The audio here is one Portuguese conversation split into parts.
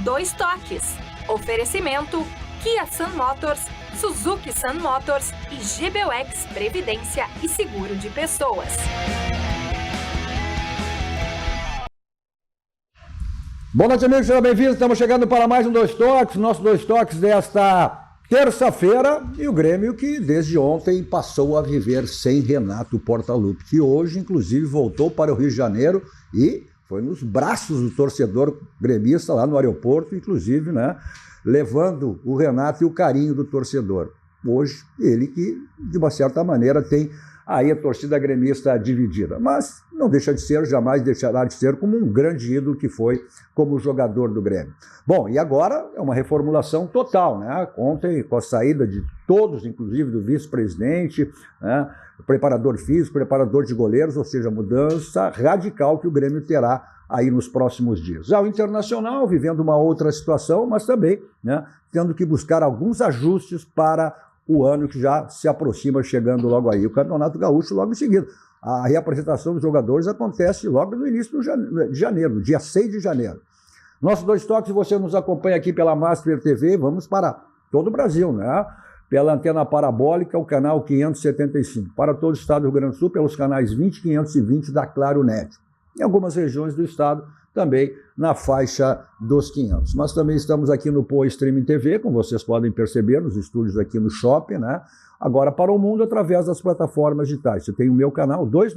Dois Toques. Oferecimento Kia Sun Motors, Suzuki Sun Motors e GBUX Previdência e Seguro de Pessoas. Boa noite, amigos, sejam bem-vindos. Estamos chegando para mais um Dois Toques, nosso Dois Toques desta terça-feira, e o Grêmio que desde ontem passou a viver sem Renato Portaluppi, que hoje, inclusive, voltou para o Rio de Janeiro e foi nos braços do torcedor gremista lá no aeroporto, inclusive, né, levando o Renato e o carinho do torcedor. Hoje, ele que, de uma certa maneira, tem aí a torcida gremista dividida, mas não deixa de ser, jamais deixará de ser, como um grande ídolo que foi como jogador do Grêmio. Bom, e agora é uma reformulação total, né? Ontem, com a saída de todos, inclusive do vice-presidente, né, preparador físico, preparador de goleiros, ou seja, mudança radical que o Grêmio terá aí nos próximos dias. Já o Internacional vivendo uma outra situação, mas também, né, tendo que buscar alguns ajustes para o ano que já se aproxima, chegando logo aí. O Campeonato Gaúcho logo em seguida. A reapresentação dos jogadores acontece logo no início de janeiro, dia 6 de janeiro. Nossos Dois Toques, você nos acompanha aqui pela Master TV, vamos para todo o Brasil, né? Pela antena parabólica, o canal 575. Para todo o estado do Rio Grande do Sul, pelos canais 20 e 520 da Claro Net. Em algumas regiões do estado, também na faixa dos 500. Mas também estamos aqui no Poa Streaming TV, como vocês podem perceber, nos estúdios aqui no Shopping, né? Agora para o mundo, através das plataformas digitais. Você tem o meu canal, Dois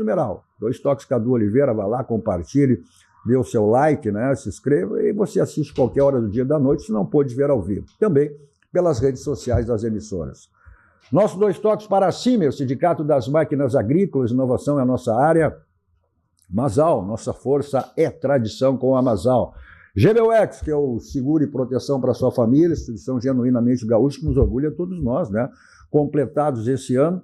Toques Cadu Oliveira, vai lá, compartilhe, dê o seu like, né? Se inscreva e você assiste qualquer hora do dia e da noite, se não pôde ver ao vivo. Também pelas redes sociais das emissoras. Nossos Dois Toques para a CIMER, Sindicato das Máquinas Agrícolas, inovação é a nossa área. Masal, nossa força é tradição com a Masal. GBUX, que é o seguro e proteção para a sua família, instituição genuinamente gaúcha, que nos orgulha a todos nós, né? Completados esse ano,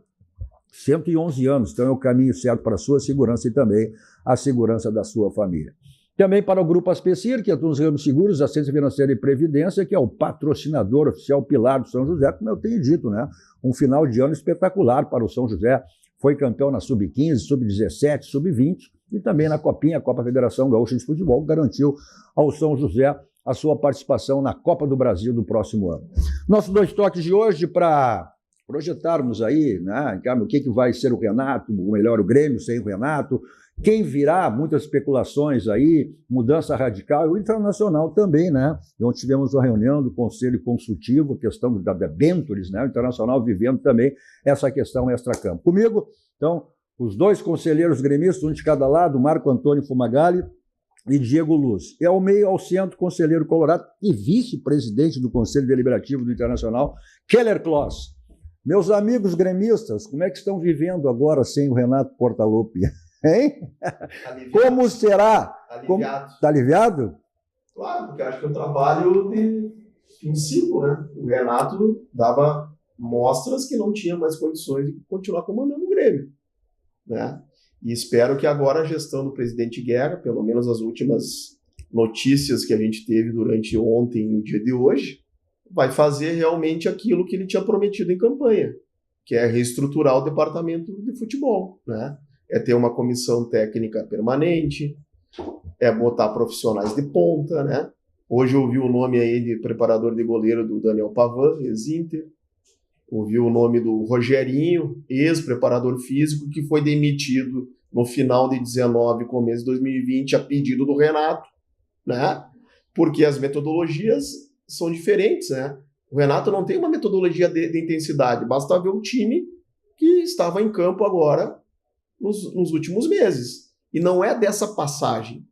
111 anos, então é o caminho certo para a sua segurança e também a segurança da sua família. Também para o Grupo Aspecir, que atua nos ramos seguros, assistência financeira e previdência, que é o patrocinador oficial pilar do São José, como eu tenho dito, né? Um final de ano espetacular para o São José. Foi campeão na Sub-15, Sub-17, Sub-20 e também na Copinha, a Copa Federação Gaúcha de Futebol, que garantiu ao São José a sua participação na Copa do Brasil do próximo ano. Nossos Dois Toques de hoje para projetarmos aí, né, o que vai ser o Renato, ou melhor, o Grêmio sem o Renato, quem virá, muitas especulações aí, mudança radical, e o Internacional também, né, onde tivemos uma reunião do Conselho Consultivo, a questão da debêntures, né, o Internacional vivendo também essa questão extracampo. Comigo, então, os dois conselheiros gremistas, um de cada lado, Marco Antônio Fumagalli e Diego Luz. E ao meio, ao centro, conselheiro colorado e vice-presidente do Conselho Deliberativo do Internacional, Keller Kloss. Meus amigos gremistas, como é que estão vivendo agora sem o Renato Portaluppi? Hein? Aliviado. Como será? Aliviado. Está aliviado? Claro, porque acho que é um trabalho de fim de ciclo, né? O Renato dava mostras que não tinha mais condições de continuar comandando o Grêmio, né? E espero que agora a gestão do presidente Guerra, pelo menos as últimas notícias que a gente teve durante ontem e o dia de hoje, vai fazer realmente aquilo que ele tinha prometido em campanha, que é reestruturar o departamento de futebol, né? É ter uma comissão técnica permanente, é botar profissionais de ponta, né? Hoje eu ouvi o nome aí de preparador de goleiro do Daniel Pavan, ex-Inter. Ouvi o nome do Rogerinho, ex-preparador físico, que foi demitido no final de 19, começo de 2020, a pedido do Renato, né? Porque as metodologias são diferentes, né? O Renato não tem uma metodologia de intensidade, basta ver o time que estava em campo agora nos últimos meses. E não é dessa passagem.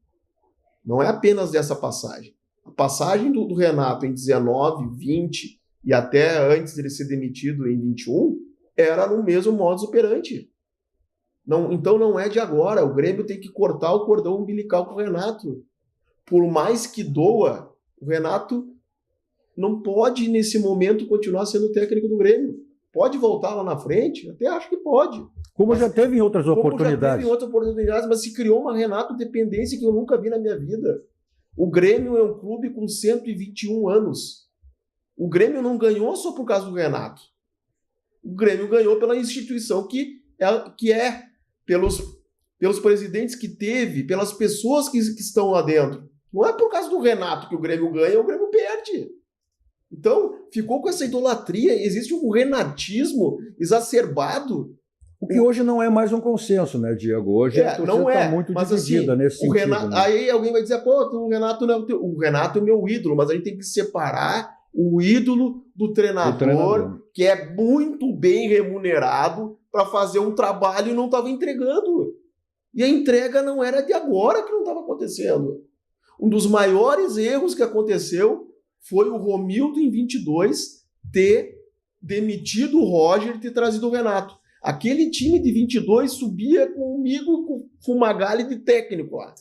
Não é apenas dessa passagem. A passagem do Renato em 19, 20 e até antes dele ser demitido em 21 era no mesmo modus operandi. Não, então não é de agora. O Grêmio tem que cortar o cordão umbilical com o Renato. Por mais que doa, o Renato não pode, nesse momento, continuar sendo técnico do Grêmio. Pode voltar lá na frente? Até acho que pode. Como já teve em outras oportunidades. Já teve em outras oportunidades, mas se criou uma Renato dependência que eu nunca vi na minha vida. O Grêmio é um clube com 121 anos. O Grêmio não ganhou só por causa do Renato. O Grêmio ganhou pela instituição que é pelos presidentes que teve, pelas pessoas que estão lá dentro. Não é por causa do Renato que o Grêmio ganha, o Grêmio perde. Então, ficou com essa idolatria, existe um renatismo exacerbado. O que hoje não é mais um consenso, né, Diego? Hoje a torcida está muito dividida nesse sentido. Renato, né? Aí alguém vai dizer, pô, o Renato não é o Renato é meu ídolo, mas a gente tem que separar o ídolo do treinador, que é muito bem remunerado para fazer um trabalho e não estava entregando. E a entrega não era de agora que não estava acontecendo. Um dos maiores erros que aconteceu foi o Romildo, em 22, ter demitido o Roger e ter trazido o Renato. Aquele time de 22 subia comigo com Fumagalli de técnico lá.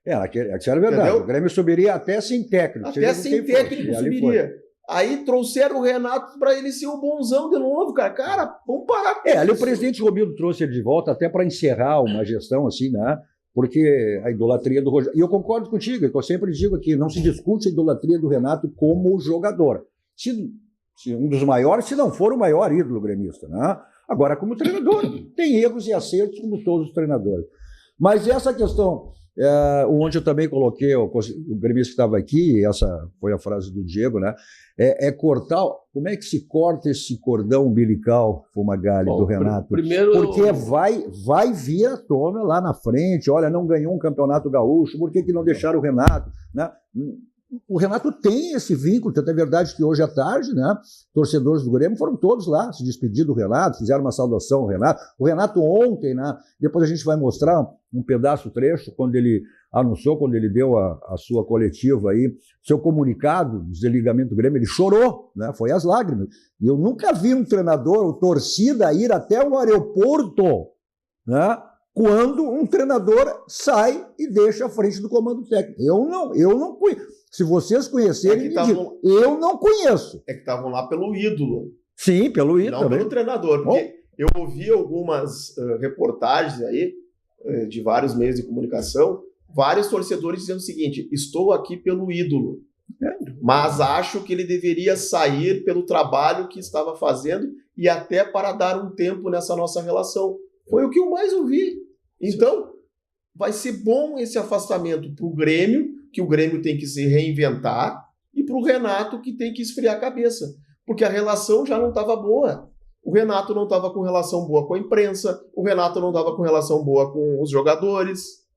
Isso era verdade. Entendeu? O Grêmio subiria até sem técnico. Até sem técnico subiria. Aí trouxeram o Renato para ele ser o bonzão de novo, cara. Cara, vamos parar com isso. Ali o presidente Romildo trouxe ele de volta até para encerrar uma gestão assim, né? Porque a idolatria do Rogério... E eu concordo contigo, é que eu sempre digo aqui, não se discute a idolatria do Renato como jogador. Se um dos maiores, se não for o maior ídolo gremista, né? Agora, como treinador, tem erros e acertos como todos os treinadores. Mas essa questão, onde eu também coloquei, o gremista que estava aqui, essa foi a frase do Diego, né? Cortar, como é que se corta esse cordão umbilical, Fumagalli, do Renato? Primeiro... Porque vai vir à tona lá na frente, olha, não ganhou um campeonato gaúcho, por que não deixaram o Renato, né? O Renato tem esse vínculo, tanto é verdade que hoje à tarde, né, torcedores do Grêmio foram todos lá se despedir do Renato, fizeram uma saudação ao Renato. O Renato ontem, né, depois a gente vai mostrar um pedaço, trecho, quando ele anunciou, quando ele deu a sua coletiva aí, seu comunicado, desligamento do Grêmio, ele chorou, né, foi às lágrimas. E eu nunca vi um treinador ou torcida ir até o aeroporto, né, quando um treinador sai e deixa à frente do comando técnico. Eu não conheço. Se vocês conhecerem, eu não conheço. É que estavam lá pelo ídolo. Sim, pelo ídolo. Não pelo treinador. Porque eu ouvi algumas reportagens aí, de vários meios de comunicação, vários torcedores dizendo o seguinte: estou aqui pelo ídolo, mas acho que ele deveria sair pelo trabalho que estava fazendo e até para dar um tempo nessa nossa relação. Foi o que eu mais ouvi. Então, vai ser bom esse afastamento para o Grêmio, que o Grêmio tem que se reinventar, e para o Renato, que tem que esfriar a cabeça. Porque a relação já não estava boa. O Renato não estava com relação boa com a imprensa, o Renato não estava com relação boa com os jogadores,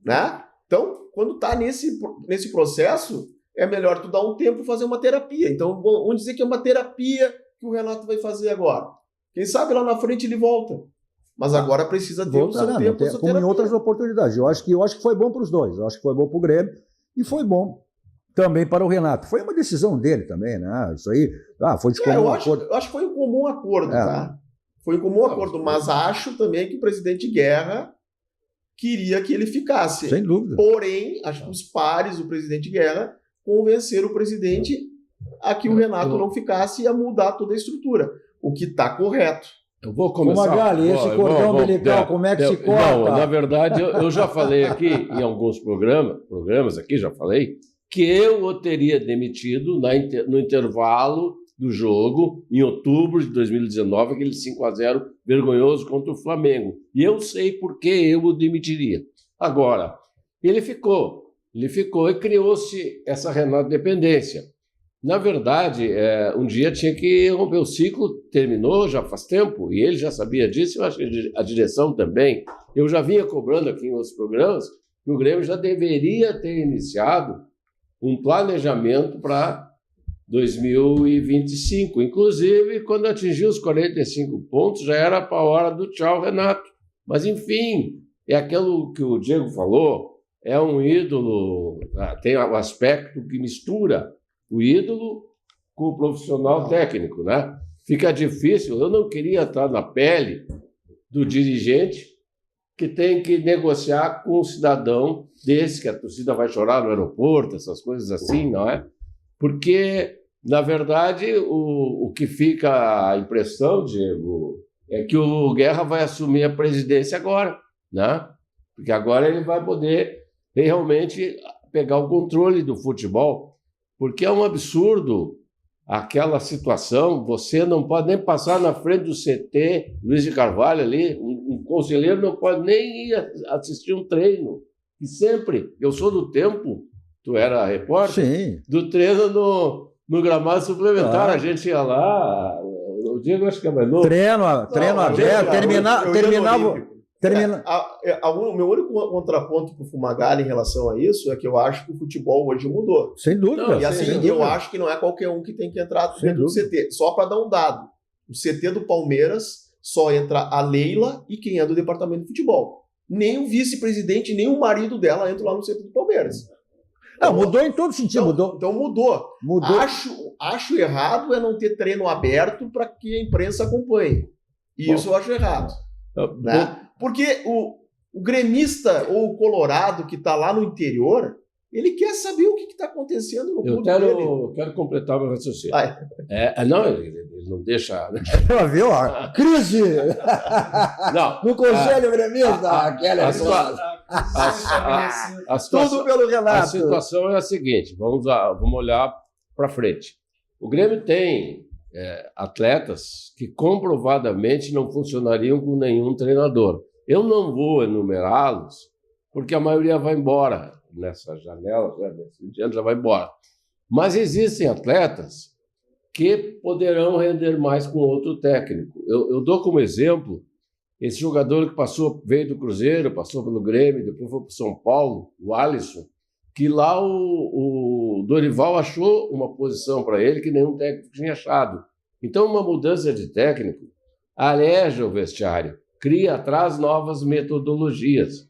né? Então, quando está nesse processo, é melhor tu dar um tempo e fazer uma terapia. Então, vamos dizer que é uma terapia que o Renato vai fazer agora. Quem sabe lá na frente ele volta. Mas agora precisa ter o seu tempo. Como em outras oportunidades. Eu acho que foi bom para os dois. Eu acho que foi bom para o Grêmio e foi bom também para o Renato. Foi uma decisão dele também, né? Isso aí foi de comum acordo. Eu acho que foi um comum acordo, tá? Foi um comum acordo, mas acho também que o presidente Guerra queria que ele ficasse. Sem dúvida. Porém, acho que os pares do presidente Guerra convenceram o presidente a que o Renato não ficasse e a mudar toda a estrutura. O que está correto. Eu vou começar. Fumagalli, esse cordão umbilical, como é que se corta? Não, na verdade, eu já falei aqui em alguns programas aqui, já falei, que eu o teria demitido no intervalo do jogo, em outubro de 2019, aquele 5-0 vergonhoso contra o Flamengo. E eu sei por que eu o demitiria. Agora, ele ficou e criou-se essa Renato dependência. Na verdade, um dia tinha que romper o ciclo, terminou já faz tempo, e ele já sabia disso, eu acho que a direção também. Eu já vinha cobrando aqui em outros programas que o Grêmio já deveria ter iniciado um planejamento para 2025. Inclusive, quando atingiu os 45 pontos, já era para a hora do tchau, Renato. Mas, enfim, é aquilo que o Diego falou, é um ídolo, tem um aspecto que mistura o ídolo com o profissional técnico, né? Fica difícil. Eu não queria estar na pele do dirigente que tem que negociar com um cidadão desse, que a torcida vai chorar no aeroporto, essas coisas assim, não é? Porque, na verdade, o que fica a impressão, Diego, é que o Guerra vai assumir a presidência agora, né? Porque agora ele vai poder realmente pegar o controle do futebol. Porque é um absurdo aquela situação, você não pode nem passar na frente do CT, Luiz de Carvalho ali, um conselheiro não pode nem ir assistir um treino. E sempre, eu sou do tempo tu era repórter, Sim. do treino no gramado suplementar. A gente ia lá, o Diego acho que é mais novo. Treino aberto, terminava. O meu único contraponto para o Fumagalli em relação a isso é que eu acho que o futebol hoje mudou. Sem dúvida. E assim, eu acho que não é qualquer um que tem que entrar dentro do CT. Só para dar um dado. O CT do Palmeiras só entra a Leila e quem é do departamento de futebol. Nem o vice-presidente, nem o marido dela entra lá no CT do Palmeiras. Não, mudou em todo sentido. Então mudou. Acho errado é não ter treino aberto para que a imprensa acompanhe. Isso eu acho errado. Né? Porque o gremista ou o colorado que está lá no interior, ele quer saber o que está acontecendo no clube dele. Eu quero completar o meu raciocínio. Não, ele não deixa... Né? Viu? Crise! No Conselho Gremista, tudo pelo Renato. A situação é a seguinte, vamos olhar para frente. O Grêmio tem atletas que comprovadamente não funcionariam com nenhum treinador. Eu não vou enumerá-los, porque a maioria vai embora nessa janela, nesse ano já vai embora. Mas existem atletas que poderão render mais com outro técnico. Eu dou como exemplo esse jogador que veio do Cruzeiro, passou pelo Grêmio, depois foi para o São Paulo, o Alisson, que lá o Dorival achou uma posição para ele que nenhum técnico tinha achado. Então, uma mudança de técnico areja o vestiário, traz novas metodologias.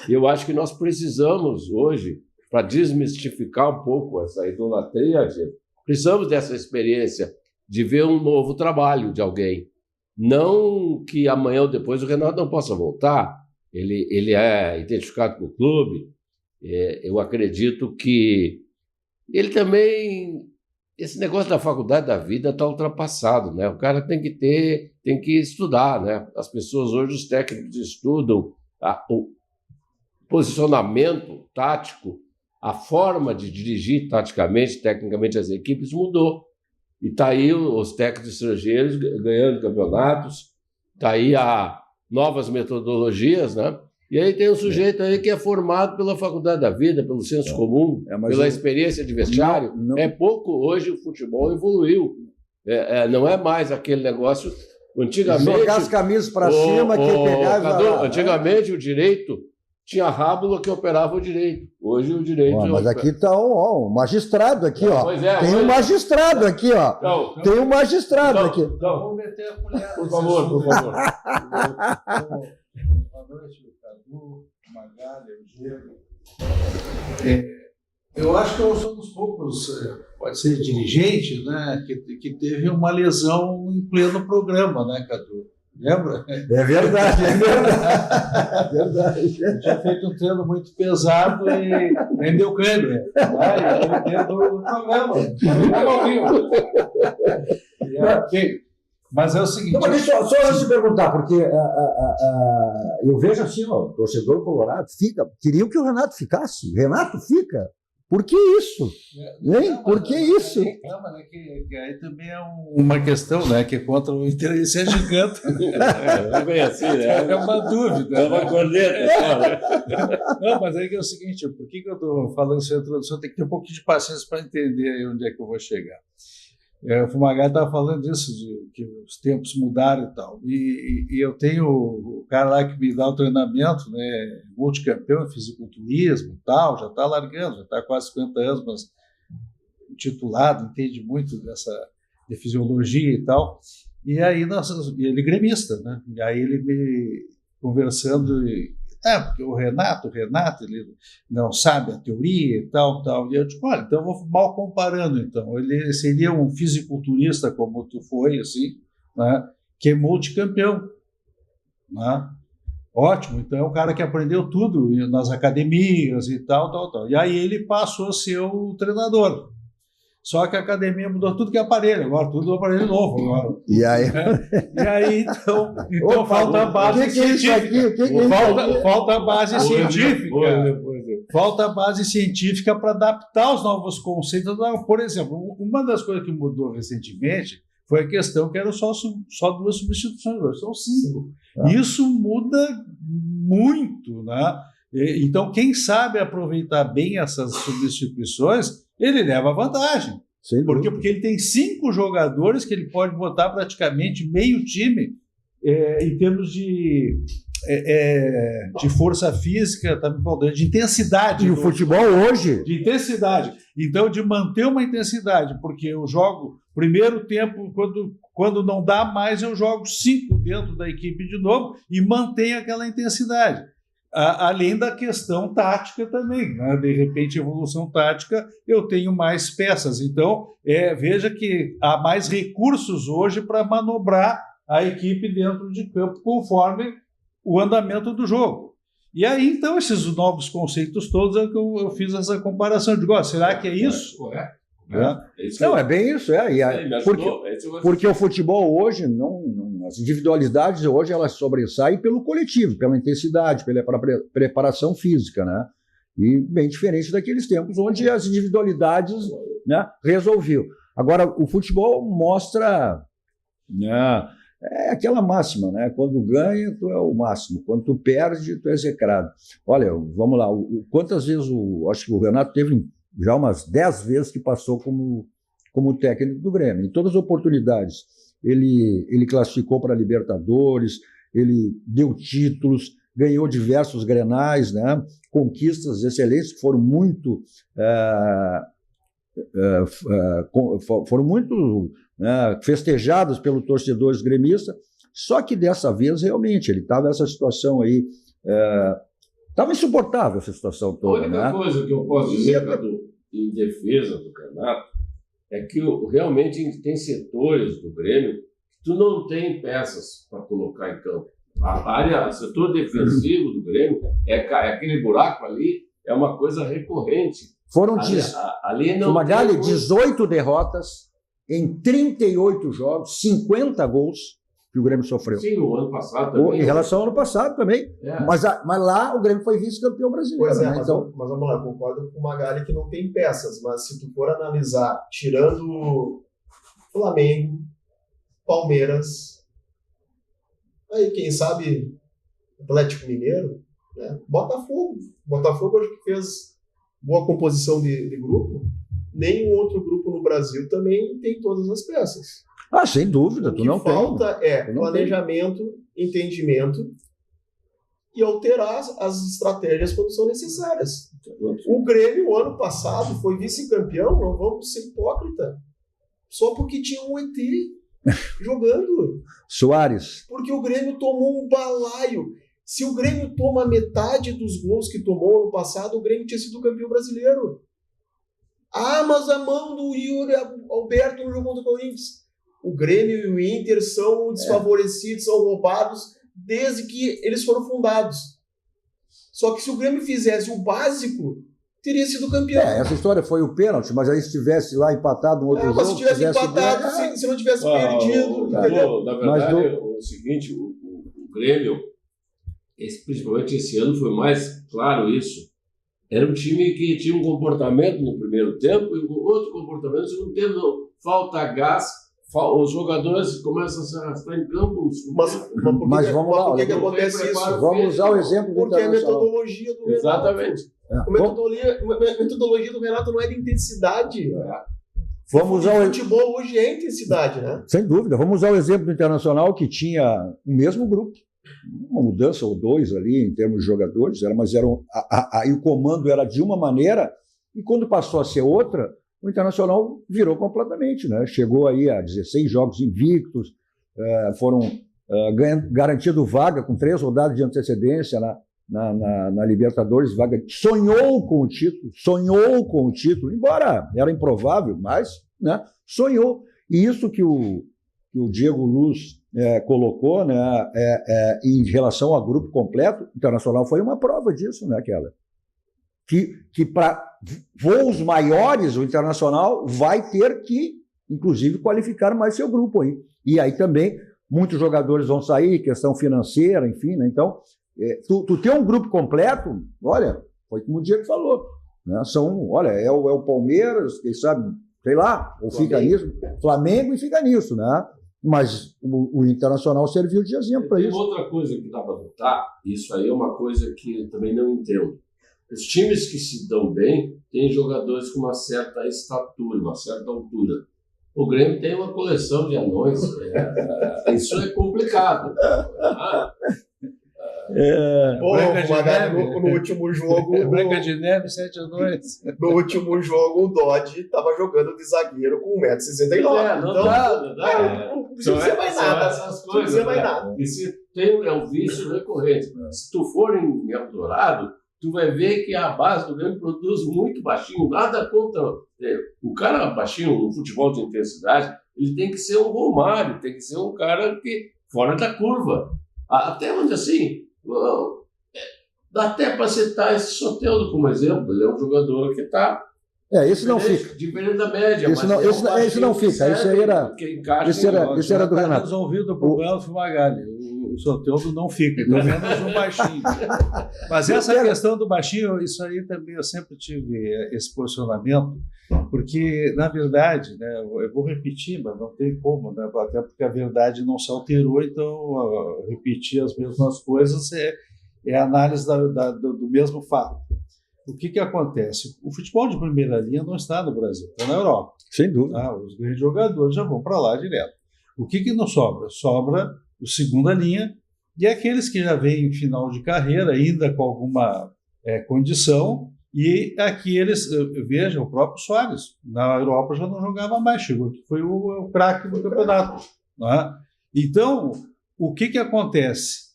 Eu acho que nós precisamos hoje, para desmistificar um pouco essa idolatria, precisamos dessa experiência de ver um novo trabalho de alguém. Não que amanhã ou depois o Renato não possa voltar, ele é identificado com o clube. Eu acredito que ele também... Esse negócio da faculdade da vida está ultrapassado, né? O cara tem que estudar, né? As pessoas hoje, os técnicos estudam o posicionamento tático, a forma de dirigir taticamente, tecnicamente as equipes mudou. E está aí os técnicos estrangeiros ganhando campeonatos, está aí novas metodologias, né? E aí tem um sujeito aí que é formado pela faculdade da vida, pelo senso comum, pela experiência de vestiário. É pouco, hoje o futebol evoluiu. Não é mais aquele negócio... Antigamente, jogar as camisas para cima, que pegava... Antigamente o direito tinha rábula que operava o direito. Hoje o direito... Mas aqui está um magistrado aqui, ó. Tem um magistrado aqui, ó. Tem um magistrado aqui. Vamos meter a colher. Por favor. Boa noite, Cadu, Magalha, Diego. Eu acho que eu sou um dos poucos, pode ser dirigente, né, que teve uma lesão em pleno programa, né, Cadu? Lembra? É verdade. Eu tinha feito um treino muito pesado e rendeu câimbra. Dentro do programa. Mas é o seguinte... Não, mas só antes de perguntar, porque eu vejo assim, ó, o torcedor colorado queriam que o Renato ficasse. Renato fica. Por que isso? Por que isso? Mas que aí também é uma questão, né? Que contra o interesse é gigante. É bem assim, né? É uma dúvida. É uma corneta. Não, mas aí que é o seguinte, por que eu estou falando essa introdução? Tem que ter um pouquinho de paciência para entender onde é que eu vou chegar. O Fumagalli estava falando disso, de que os tempos mudaram e tal. E eu tenho o cara lá que me dá o treinamento, né, multicampeão em fisiculturismo e tal, já está largando, já está quase 50 anos, mas titulado, entende muito de fisiologia e tal. E aí, ele é gremista, né? E aí ele me conversando... porque o Renato, ele não sabe a teoria e tal. E eu digo, olha, então eu vou mal comparando, então. Ele seria um fisiculturista, como tu foi, assim, né, que é multicampeão, né? Ótimo, então é um cara que aprendeu tudo nas academias e tal. E aí ele passou a ser o treinador. Só que a academia mudou tudo que é aparelho, agora tudo é aparelho novo. Agora. E aí? Então falta a base científica. Falta a base científica. Falta a base científica para adaptar os novos conceitos. Por exemplo, uma das coisas que mudou recentemente foi a questão que eram só 2 substituições, agora são 5. Isso muda muito, né? Então, quem sabe aproveitar bem essas substituições, ele leva vantagem. Por quê? Porque ele tem 5 jogadores que ele pode botar praticamente meio time em termos de força física, tá me faltando, de intensidade. E o futebol hoje? De intensidade. Então, de manter uma intensidade, porque eu jogo primeiro tempo, quando não dá mais, eu jogo 5 dentro da equipe de novo e mantenho aquela intensidade. Além da questão tática também, né? De repente, evolução tática, eu tenho mais peças. Então, veja que há mais recursos hoje para manobrar a equipe dentro de campo conforme o andamento do jogo. E aí, então, esses novos conceitos todos é que eu fiz essa comparação. Eu digo, será que é isso? Não, é bem isso. Porque o futebol hoje, as individualidades hoje, elas sobressaem pelo coletivo, pela intensidade, pela preparação física, né? E bem diferente daqueles tempos onde as individualidades, né, resolviam. Agora, o futebol mostra... né, é aquela máxima, né? Quando ganha, tu é o máximo. Quando tu perde, tu é execrado. Olha, vamos lá. Quantas vezes acho que o Renato teve já umas 10 vezes que passou como técnico do Grêmio. Em todas as oportunidades, ele classificou para Libertadores, ele deu títulos, ganhou diversos grenais, né? Conquistas excelentes que foram muito festejados pelos torcedores gremistas, só que dessa vez realmente ele estava nessa situação aí, estava insuportável essa situação toda. A única coisa que eu posso dizer, Cadu, em defesa do Renato, é que realmente tem setores do Grêmio que tu não tem peças para colocar em campo. O setor defensivo do Grêmio, aquele buraco ali, é uma coisa recorrente. Foram 18 derrotas em 38 jogos, 50 gols que o Grêmio sofreu. Sim, no ano passado também. Em relação ao ano passado também. Mas lá o Grêmio foi vice-campeão brasileiro. Pois né? mas vamos lá, eu concordo com o Magali que não tem peças, mas se tu for analisar, tirando Flamengo, Palmeiras, aí quem sabe Atlético Mineiro, né? Botafogo acho que fez boa composição de grupo. Nenhum outro grupo no Brasil também tem todas as peças. Sem dúvida, tu não tem. O que falta é planejamento, entendimento e alterar as estratégias quando são necessárias. O Grêmio, ano passado, foi vice-campeão, não vamos ser hipócrita, só porque tinha um ET jogando. Soares. Porque o Grêmio tomou um balaio. Se o Grêmio toma metade dos gols que tomou ano passado, o Grêmio tinha sido campeão brasileiro. Mas a mão do Yuri Alberto no jogo contra o Corinthians. O Grêmio e o Inter são desfavorecidos, são roubados desde que eles foram fundados. Só que se o Grêmio fizesse o básico, teria sido campeão. Essa história foi o pênalti, mas aí se tivesse lá empatado no outro jogo... Mas se tivesse empatado, se não tivesse perdido... Na verdade, o seguinte, o Grêmio, principalmente esse ano, foi mais claro isso. Era um time que tinha um comportamento no primeiro tempo e outro comportamento no segundo tempo. Falta gás, os jogadores começam a se arrastar em campo. Mas vamos lá, por que acontece isso? Vamos usar o exemplo do Porque a metodologia do Renato. Exatamente. A metodologia do Renato não é de intensidade. Vamos usar o futebol hoje é intensidade, né? Sem dúvida. Vamos usar o exemplo do Internacional, que tinha o mesmo grupo. Uma mudança ou 2 ali em termos de jogadores, mas aí o comando era de uma maneira e quando passou a ser outra, o Internacional virou completamente, né? Chegou aí a 16 jogos invictos, foram garantido vaga com 3 rodadas de antecedência na Libertadores, vaga, sonhou com o título, embora era improvável, mas, né, sonhou. E isso que o Diego Luz colocou, né, em relação ao grupo completo, o Internacional foi uma prova disso, né, Keller? Que para voos maiores, o Internacional vai ter que, inclusive, qualificar mais seu grupo aí. E aí também muitos jogadores vão sair, questão financeira, enfim, né? Então, tu ter um grupo completo, olha, foi como o Diego falou, né? É o Palmeiras, quem sabe, sei lá, ou Flamengo. Fica nisso, Flamengo e fica nisso, né? Mas o Internacional serviu de exemplo para Tem isso. outra coisa que dá para notar, isso aí é uma coisa que eu também não entendo. Os times que se dão bem têm jogadores com uma certa estatura, uma certa altura. O Grêmio tem uma coleção de anões. Isso é complicado. No último jogo. Branca de Neve, 7 anões. No último jogo, o Dodge estava jogando de zagueiro com 1,69m. Não Então, dá. não precisa dizer mais nada. Essas Não precisa coisas, dizer mais né? nada. E se tem um vício recorrente. Se tu for em Eldorado, tu vai ver que a base do Grêmio produz muito baixinho, nada contra. O cara baixinho no futebol de intensidade, ele tem que ser um Romário, tem que ser um cara que fora da curva. Até onde assim, dá até para citar esse Soteldo como exemplo. Ele é um jogador que está Esse não fica. diferente da média. Esse não fica. Isso aí era. Esse era do Renato. Resolvido o problema do Fumagalli. O Soteldo não fica, pelo menos um baixinho. Mas essa questão do baixinho, isso aí também eu sempre tive esse posicionamento, porque, na verdade, né, eu vou repetir, mas não tem como, né, até porque a verdade não se alterou, então repetir as mesmas coisas é análise do mesmo fato. O que acontece? O futebol de primeira linha não está no Brasil, está na Europa. Sem dúvida. Tá? Os grandes jogadores já vão para lá direto. O que não sobra? Sobra o segunda linha e aqueles que já vêm em final de carreira, ainda com alguma condição, e aqui eles, vejam, o próprio Soares, na Europa já não jogava mais, chegou que foi o craque do campeonato. Né? Então, o que acontece?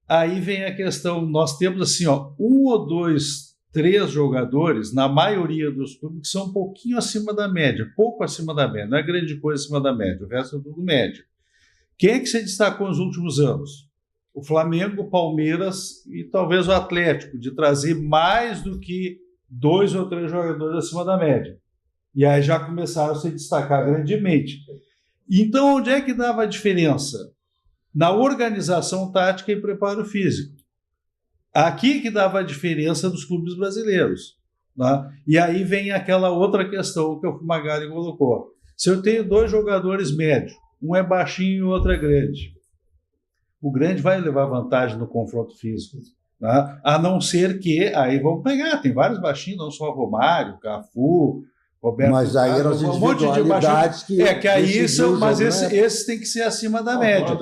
Aí vem a questão, nós temos assim, 1 ou 2, 3 jogadores, na maioria dos clubes, que são um pouquinho acima da média, pouco acima da média, não é grande coisa acima da média, o resto é tudo médio. Quem é que se destacou nos últimos anos? O Flamengo, o Palmeiras e talvez o Atlético, de trazer mais do que 2 ou 3 jogadores acima da média. E aí já começaram a se destacar grandemente. Então, onde é que dava a diferença? Na organização tática e preparo físico. Aqui que dava a diferença dos clubes brasileiros. Né? E aí vem aquela outra questão que o Fumagalli colocou. Se eu tenho 2 jogadores médios, um é baixinho e o outro é grande, o grande vai levar vantagem no confronto físico. Né? A não ser que, aí vamos pegar, tem vários baixinhos, não só Romário, Cafu, Roberto. Mas aí eram as individualidades que aí são, mas esses têm que ser acima da média.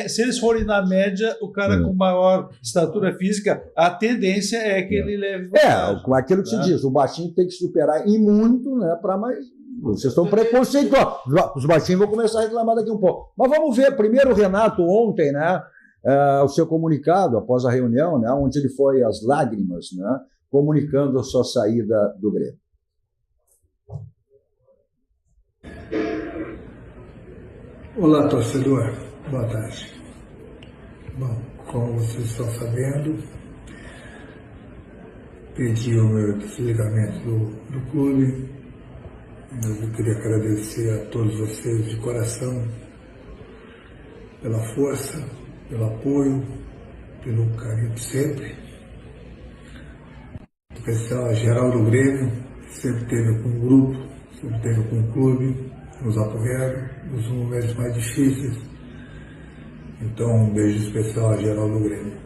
Se eles forem na média, o cara com maior estatura física, a tendência é que ele leve vantagem. Com aquilo que se diz, o baixinho tem que superar em muito, né, para mais. Vocês estão preconceituosos. Os baixinhos vão começar a reclamar daqui um pouco. Mas vamos ver. Primeiro, o Renato, ontem, né, o seu comunicado, após a reunião, né, onde ele foi às lágrimas, né, comunicando a sua saída do Grêmio. Olá, torcedor. Boa tarde. Bom, como vocês estão sabendo, pedi o meu desligamento do clube. Eu queria agradecer a todos vocês de coração pela força, pelo apoio, pelo carinho de sempre. Em especial a geral do Grêmio, que sempre esteve com o grupo, sempre esteve com o clube, nos apoiando nos momentos mais difíceis. Então, um beijo especial a geral do Grêmio.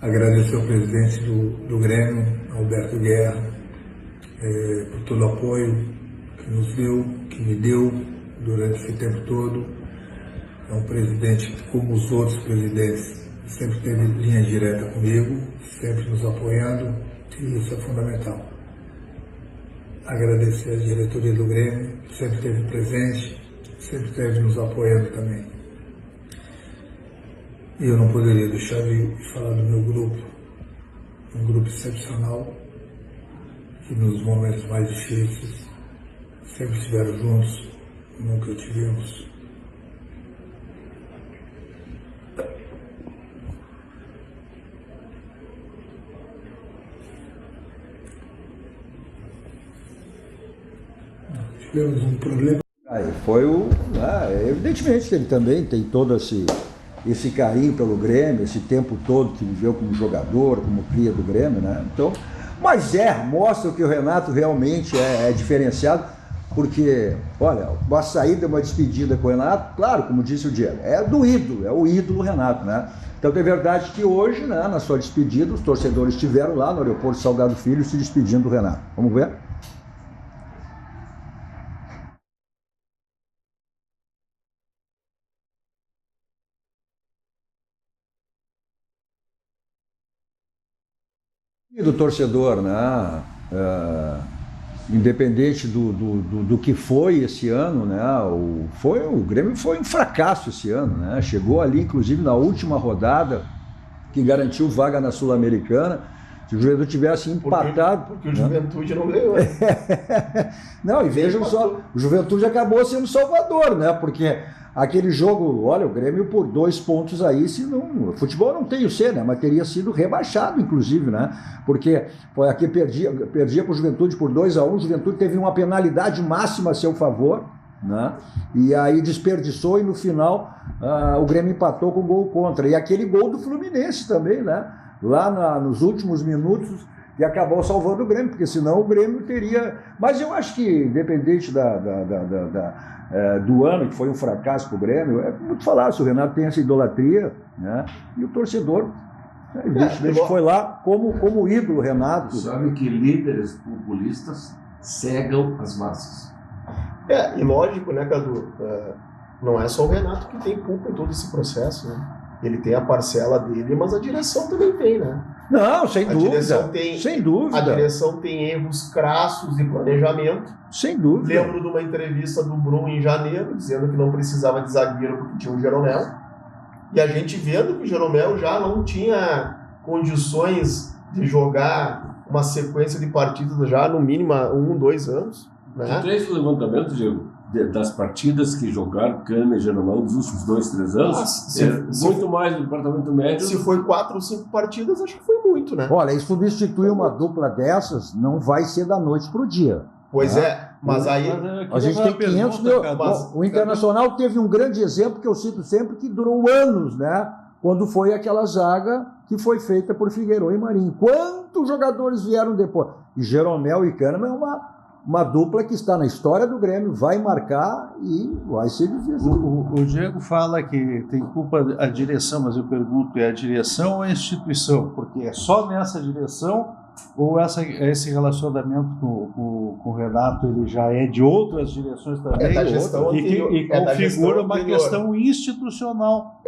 Agradecer ao presidente do Grêmio, Alberto Guerra, por todo o apoio que nos deu, que me deu durante esse tempo todo. É um presidente que, como os outros presidentes, sempre teve linha direta comigo, sempre nos apoiando, e isso é fundamental. Agradecer a diretoria do Grêmio, que sempre esteve presente, sempre esteve nos apoiando também. E eu não poderia deixar de falar do meu grupo, um grupo excepcional, que nos momentos mais difíceis sempre estiveram juntos, nunca tivemos. Tivemos um problema. Evidentemente que ele também tem todo esse carinho pelo Grêmio, esse tempo todo que viveu como jogador, como cria do Grêmio, né? Então, mas mostra que o Renato realmente é diferenciado. Porque, olha, uma saída, uma despedida com o Renato, claro, como disse o Diego, é do ídolo, é o ídolo Renato, né? Então é verdade que hoje, né, na sua despedida, os torcedores estiveram lá no aeroporto Salgado Filho se despedindo do Renato. Vamos ver? E do torcedor, né? Independente do que foi esse ano, né? O Grêmio foi um fracasso esse ano, né? Chegou ali, inclusive, na última rodada, que garantiu vaga na Sul-Americana. Se o Juventude tivesse empatado... Porque o Juventude não ganhou. Não, e vejam só, o Juventude acabou sendo salvador, né? Porque aquele jogo, olha, o Grêmio por 2 pontos aí, se não, o futebol não tem o C, né? Mas teria sido rebaixado, inclusive, né? Porque foi aqui perdia para o Juventude por 2-1, o Juventude teve uma penalidade máxima a seu favor, né? E aí desperdiçou e no final o Grêmio empatou com gol contra. E aquele gol do Fluminense também, né? Lá nos últimos minutos, e acabou salvando o Grêmio, porque senão o Grêmio teria... Mas eu acho que, independente do ano, que foi um fracasso para o Grêmio, é muito falar, se o Renato tem essa idolatria, né? E o torcedor, evidentemente, foi lá como ídolo, Renato. Sabe que líderes populistas cegam as massas. E lógico, né, Cadu? Não é só o Renato que tem culpa em todo esse processo, né? Ele tem a parcela dele, mas a direção também tem, né? Não, sem dúvida. Sem dúvida. A direção tem erros crassos de planejamento. Sem dúvida. Lembro de uma entrevista do Bruno em janeiro, dizendo que não precisava de zagueiro porque tinha o Jeromel. E a gente vendo que o Jeromel já não tinha condições de jogar uma sequência de partidas já no mínimo 1, 2 anos. Né? Tu fez o levantamento, Diego, das partidas que jogaram Kahneman e Jeromel nos últimos 2, 3 anos? Muito mais do departamento médio. Se foi 4 ou 5 partidas, acho que foi muito, né? Olha, e substituir uma dupla dessas não vai ser da noite pro dia. Pois mas aí... A gente tem 500 mil... O Internacional teve um grande exemplo que eu cito sempre, que durou anos, né? Quando foi aquela zaga que foi feita por Figueiredo e Marinho. Quantos jogadores vieram depois? E Jeromel e Kahneman é uma dupla que está na história do Grêmio, vai marcar e vai ser difícil. O Diego fala que tem culpa a direção, mas eu pergunto, é a direção ou a instituição? Porque é só nessa direção ou esse relacionamento com o Renato ele já é de outras direções também? É da gestão anterior. E configura uma questão institucional.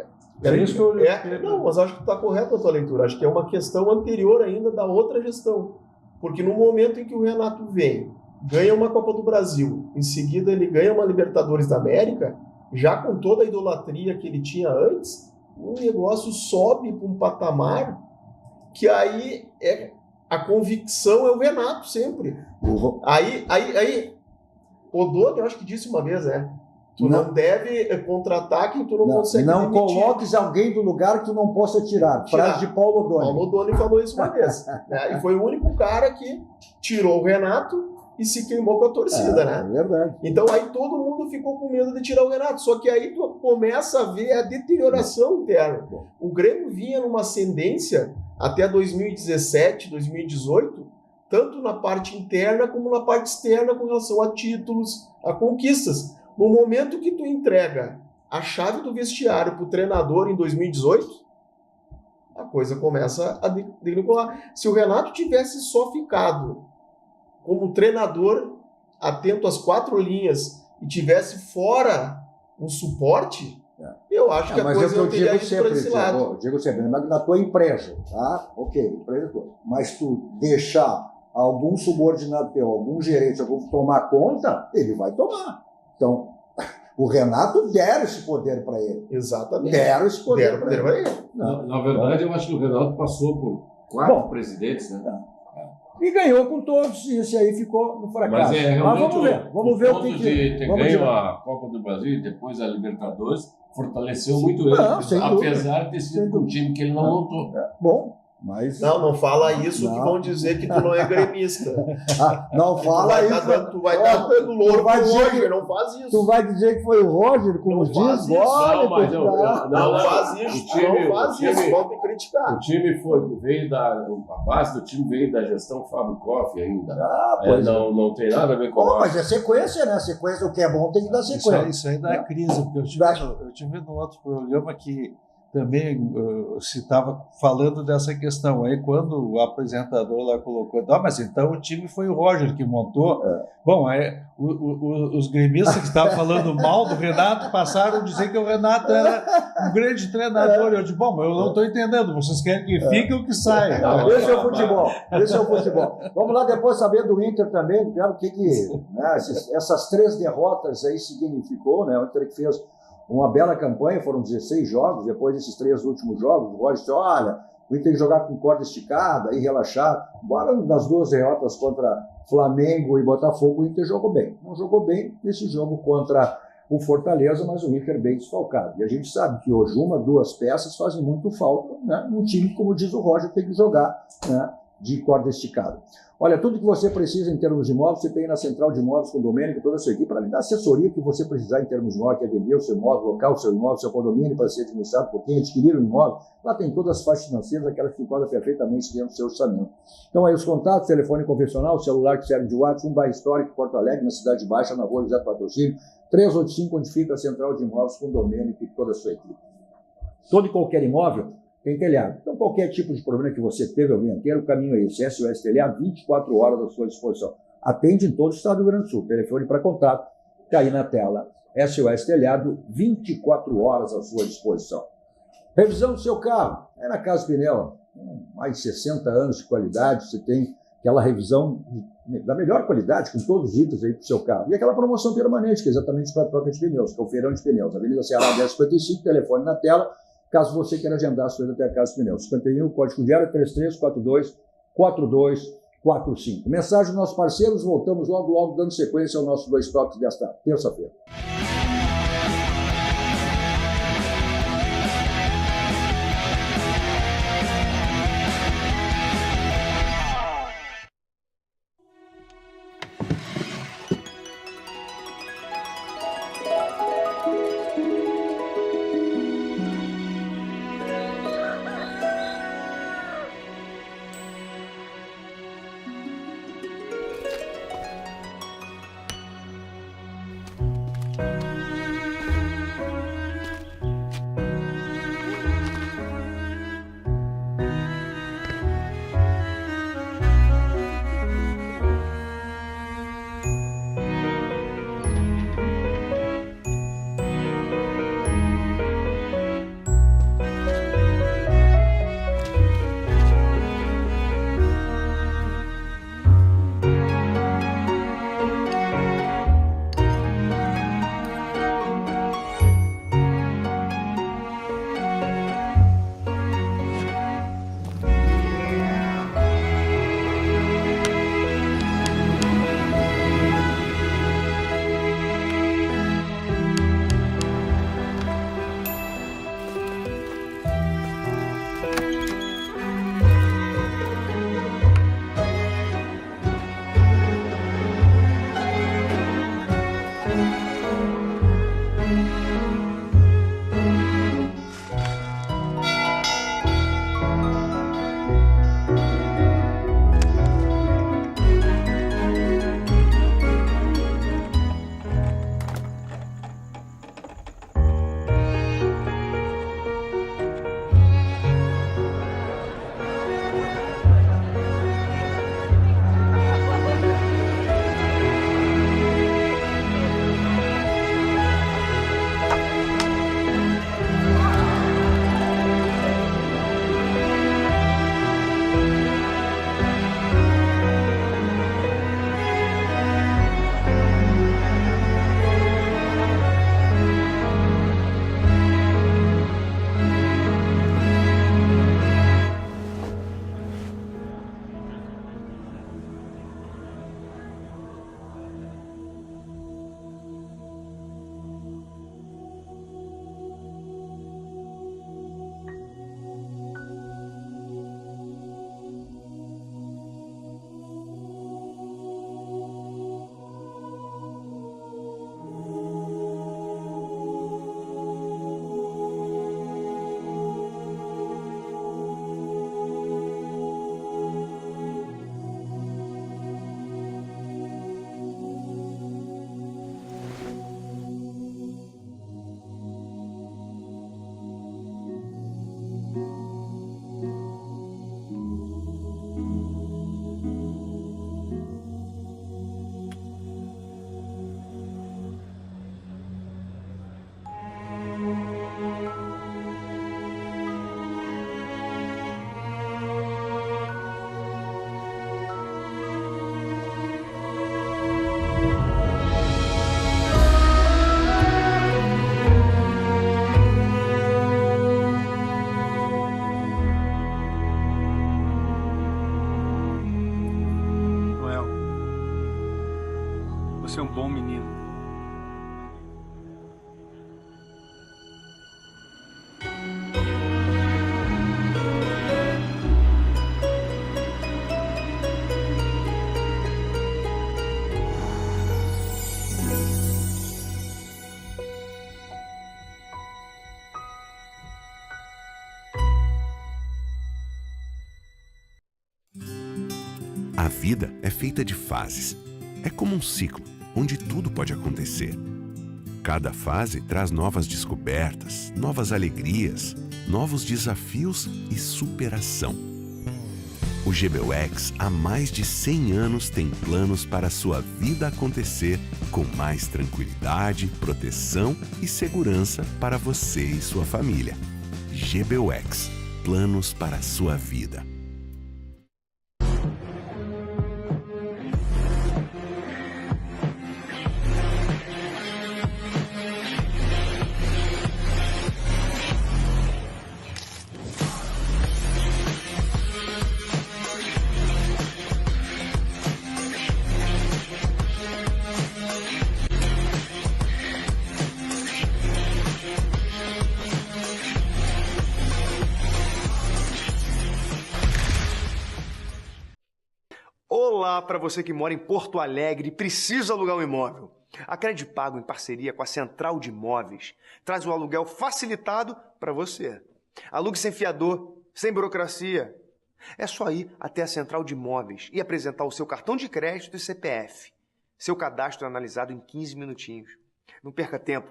É isso que eu... Não, mas acho que está correto a tua leitura. Acho que é uma questão anterior ainda da outra gestão. Porque no momento em que o Renato vem, ganha uma Copa do Brasil, em seguida ele ganha uma Libertadores da América, já com toda a idolatria que ele tinha antes, o negócio sobe para um patamar que aí a convicção é o Renato sempre. Aí o Doni, eu acho que disse uma vez, né? Tu não deve contratar quem tu não consegue Não demitir. coloques alguém do lugar que tu não possa tirar. Frase de Paulo Doni. Paulo Doni falou isso uma vez. Né? E foi o único cara que tirou o Renato e se queimou com a torcida, né? É verdade. Então aí todo mundo ficou com medo de tirar o Renato. Só que aí tu começa a ver a deterioração interna. O Grêmio vinha numa ascendência até 2017, 2018, tanto na parte interna como na parte externa com relação a títulos, a conquistas. No momento que tu entrega a chave do vestiário para o treinador em 2018, a coisa começa a degringolar. Se o Renato tivesse só ficado como treinador atento às 4 linhas e tivesse fora um suporte, eu acho que a coisa não teria ido para esse lado. Diego sempre, mas na tua empresa, tá? Ok, empresa toda. Mas tu deixar algum subordinado teu, algum gerente, algum tomar conta, ele vai tomar. Então, o Renato deram esse poder para ele. Exatamente. Deram esse poder para ele. Na verdade, eu acho que o Renato passou por 4 presidentes, né? E ganhou com todos, e esse aí ficou no fracasso. Mas vamos ver. Vamos ver o que de ter ganho a Copa do Brasil e depois a Libertadores fortaleceu muito ele, sem apesar de ter sido um time que ele não montou. Bom, Mas... Não fala isso Não. que vão dizer que tu não é gremista. Não fala isso. Tu vai estar dando louro pro Roger, não faz isso. Tu vai dizer que foi o Roger, como Não faz diz? isso. Olha, Não, mas cuidado. Não faz isso, O time- não faz o time- isso, vão te criticar. O time veio a base do time veio da gestão Fábio Koff ainda. Ah, pois é. Não tem nada a ver com Bom, a mas é sequência, né? Sequência, o que é bom tem que dar sequência. Isso aí dá crise, porque eu tive no outro programa que também se estava falando dessa questão. Aí quando o apresentador lá colocou, mas então o time foi o Roger que montou. Bom, aí os gremistas que estavam falando mal do Renato passaram a dizer que o Renato era um grande treinador. Eu disse, bom, mas eu não estou entendendo, vocês querem que fique ou que saia? Esse é o futebol. Esse é o futebol. Vamos lá depois saber do Inter também, o que né, essas 3 derrotas aí significou, né? O Inter que fez uma bela campanha, foram 16 jogos, depois desses 3 últimos jogos, o Roger disse, olha, o Inter tem que jogar com corda esticada e relaxar. Embora nas 2 derrotas contra Flamengo e Botafogo, o Inter jogou bem. Não jogou bem nesse jogo contra o Fortaleza, mas o Inter bem desfalcado. E a gente sabe que hoje 1, 2 peças fazem muito falta, né? Um time, como diz o Roger, tem que jogar, né, de corda esticada. Olha, tudo que você precisa em termos de imóveis, você tem na Central de Imóveis com o Domênico e toda a sua equipe para lhe dar assessoria que você precisar em termos de imóvel, quer vender o seu imóvel local, o seu imóvel, o seu condomínio para ser administrado por quem adquirir o imóvel. Lá tem todas as faixas financeiras, aquelas que enquadram perfeitamente dentro do seu orçamento. Então aí os contatos, telefone convencional, celular que serve de WhatsApp, 1 bairro histórico, Porto Alegre, na Cidade Baixa, na rua José Patrocínio, 385, onde fica a Central de Imóveis com o Domênico e toda a sua equipe. Todo e qualquer imóvel tem telhado. Então, qualquer tipo de problema que você teve ao vir inteiro, o caminho é esse. SOS Telhado, 24 horas à sua disposição. Atende em todo o estado do Rio Grande do Sul. Telefone para contato está aí na tela. SOS Telhado, 24 horas à sua disposição. Revisão do seu carro. É na Casa Pneu. Mais de 60 anos de qualidade. Você tem aquela revisão da melhor qualidade, com todos os itens aí para o seu carro. E aquela promoção permanente, que é exatamente para a troca de pneus, que é o feirão de pneus. Avenida Ceará 1055, telefone na tela. Caso você queira agendar a sua ida até a Casa Pneus. 51, código diário 3342-4245. Mensagem dos nossos parceiros, voltamos logo dando sequência ao nosso 2 Toques desta terça-feira. ser um bom menino. A vida é feita de fases. É como um ciclo, onde tudo pode acontecer. Cada fase traz novas descobertas, novas alegrias, novos desafios e superação. O GBUX há mais de 100 anos tem planos para a sua vida acontecer com mais tranquilidade, proteção e segurança para você e sua família. GBUX, planos para a sua vida. Olá para você que mora em Porto Alegre e precisa alugar um imóvel. A Credipago, em parceria com a Central de Imóveis, traz o aluguel facilitado para você. Alugue sem fiador, sem burocracia. É só ir até a Central de Imóveis e apresentar o seu cartão de crédito e CPF. Seu cadastro é analisado em 15 minutinhos. Não perca tempo.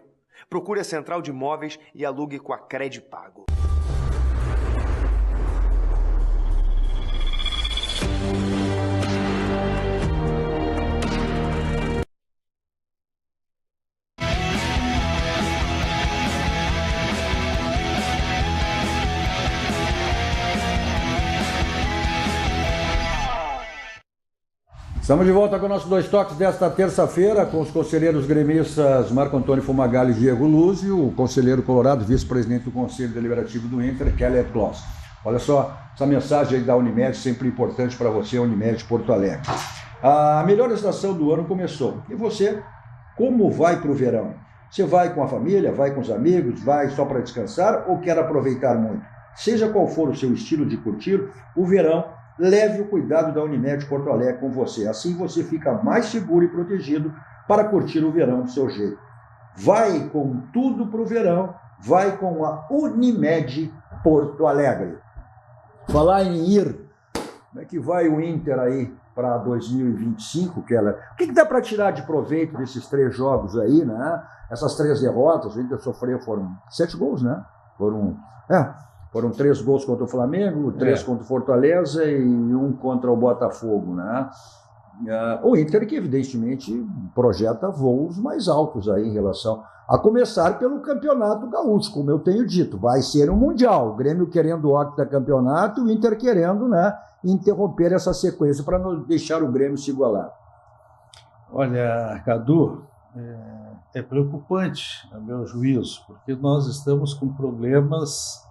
Procure a Central de Imóveis e alugue com a Credipago. Estamos de volta com nossos dois toques desta terça-feira, com os conselheiros gremistas Marco Antônio Fumagalli e Diego Lúzio, o conselheiro colorado, vice-presidente do Conselho Deliberativo do Inter, Keller Kloss. Olha só, essa mensagem aí da Unimed, sempre importante para você, a Unimed Porto Alegre. A melhor estação do ano começou. E você, como vai para o verão? Você vai com a família, vai com os amigos, vai só para descansar ou quer aproveitar muito? Seja qual for o seu estilo de curtir, o verão, leve o cuidado da Unimed Porto Alegre com você. Assim você fica mais seguro e protegido para curtir o verão do seu jeito. Vai com tudo para o verão, vai com a Unimed Porto Alegre. Falar em ir, como é que vai o Inter aí para 2025, Keller? O que dá para tirar de proveito desses 3 jogos aí, né? Essas 3 derrotas, o Inter sofreu, foram 7 gols, né? Foram 3 gols contra o Flamengo, 3 contra o Fortaleza e 1 contra o Botafogo, né? O Inter que evidentemente projeta voos mais altos aí em relação a começar pelo Campeonato Gaúcho, como eu tenho dito, vai ser um Mundial, o Grêmio querendo o octacampeonato, o Inter querendo, né, interromper essa sequência para não deixar o Grêmio se igualar. Olha, Cadu, é preocupante, a meu juízo, porque nós estamos com problemas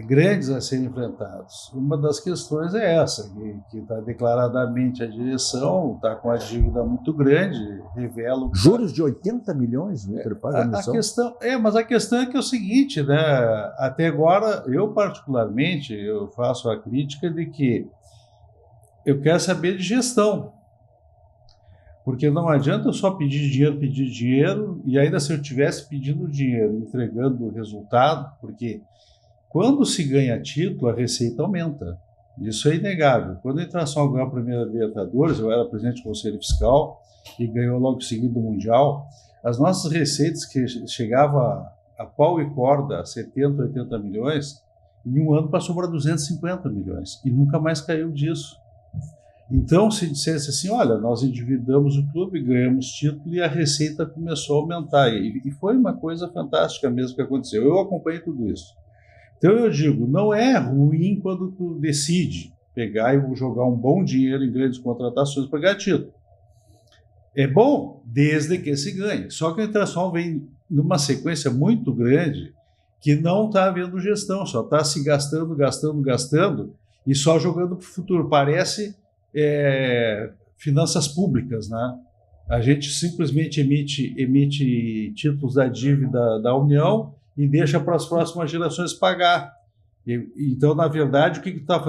grandes a serem enfrentados. Uma das questões é essa, que está declaradamente a direção, está com a dívida muito grande, revela... Juros de 80 milhões, o Inter paga a missão? Mas a questão é que é o seguinte, né? Até agora, eu particularmente, eu faço a crítica de que eu quero saber de gestão, porque não adianta eu só pedir dinheiro, e ainda se eu estivesse pedindo dinheiro, entregando o resultado, porque quando se ganha título, a receita aumenta. Isso é inegável. Quando a Internacional ganhou a primeira Libertadores, eu era presidente do Conselho Fiscal e ganhou logo em seguida o Mundial, as nossas receitas, que chegavam a pau e corda, a 70, 80 milhões, em um ano passou para 250 milhões e nunca mais caiu disso. Então, se dissesse assim, olha, nós endividamos o clube, ganhamos título e a receita começou a aumentar. E foi uma coisa fantástica mesmo que aconteceu. Eu acompanhei tudo isso. Então eu digo, não é ruim quando tu decide pegar e jogar um bom dinheiro em grandes contratações para ganhar título. É bom, desde que se ganhe. Só que o Internacional vem numa sequência muito grande que não está havendo gestão, só está se gastando e só jogando para o futuro. Parece finanças públicas, né? A gente simplesmente emite títulos da dívida da União e deixa para as próximas gerações pagar. Então, na verdade, o que está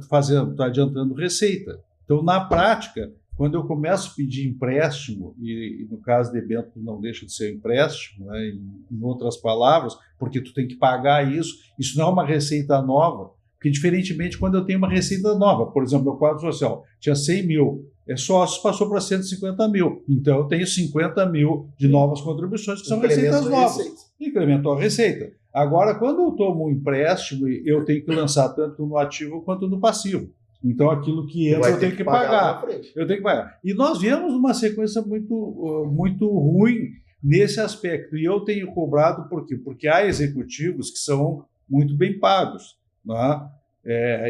fazendo? Está adiantando receita. Então, na prática, quando eu começo a pedir empréstimo, e no caso de debênture não deixa de ser empréstimo, né, em outras palavras, porque tu tem que pagar isso não é uma receita nova, porque diferentemente quando eu tenho uma receita nova, por exemplo, meu quadro social tinha 100 mil, sócios passou para 150 mil, então eu tenho 50 mil de novas contribuições que são receitas novas. Incrementou a receita. Agora, quando eu tomo um empréstimo, eu tenho que lançar tanto no ativo quanto no passivo. Então, aquilo que entra, eu tenho que pagar. Eu tenho que pagar. E nós viemos uma sequência muito ruim nesse aspecto. E eu tenho cobrado por quê? Porque há executivos que são muito bem pagos. Né?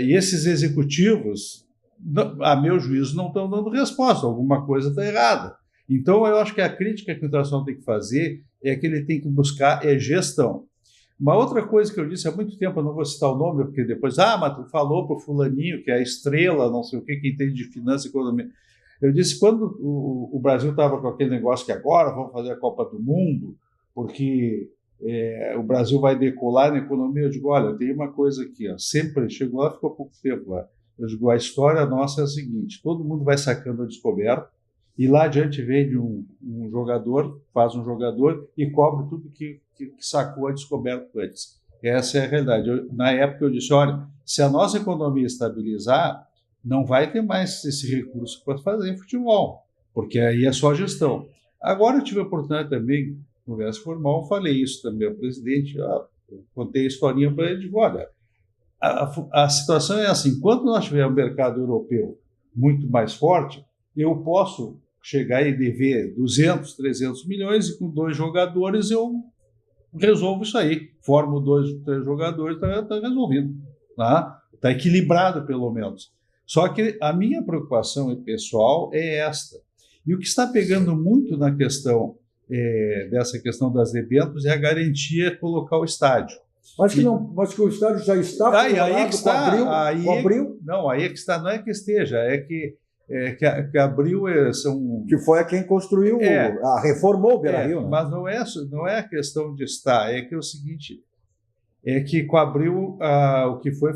E esses executivos, a meu juízo, não estão dando resposta. Alguma coisa está errada. Então, eu acho que a crítica que o Internacional tem que fazer é que ele tem que buscar gestão. Uma outra coisa que eu disse há muito tempo, eu não vou citar o nome, porque depois, mas tu falou para o fulaninho, que é a estrela, não sei o que entende de finanças e economia. Eu disse, quando o Brasil estava com aquele negócio que agora vamos fazer a Copa do Mundo, porque o Brasil vai decolar na economia, eu digo, olha, tem uma coisa aqui, sempre chegou lá, ficou pouco tempo lá. Eu digo, a história nossa é a seguinte, todo mundo vai sacando a descoberta, e lá adiante vem um jogador, faz um jogador e cobre tudo que sacou a descoberta antes. Essa é a realidade. Na época eu disse, olha, se a nossa economia estabilizar, não vai ter mais esse recurso para fazer futebol, porque aí é só gestão. Agora eu tive a oportunidade também, conversa formal, falei isso também ao presidente, contei a historinha para ele, digo, olha, a situação é assim, quando nós tivermos um mercado europeu muito mais forte, eu posso chegar e dever 200, 300 milhões e com 2 jogadores eu resolvo isso aí. Formo 2, 3 jogadores, está resolvido. Está equilibrado, pelo menos. Só que a minha preocupação pessoal é esta. E o que está pegando muito na questão dessa questão das debêntures é a garantia de colocar o estádio. Mas que o estádio já está aí é que está, com Abril? Não, aí é que está, não é que esteja, é que Abril são... Que foi quem construiu, reformou o Beira-Rio. Mas não é a questão de estar, é que é o seguinte, é que com Abril o que foi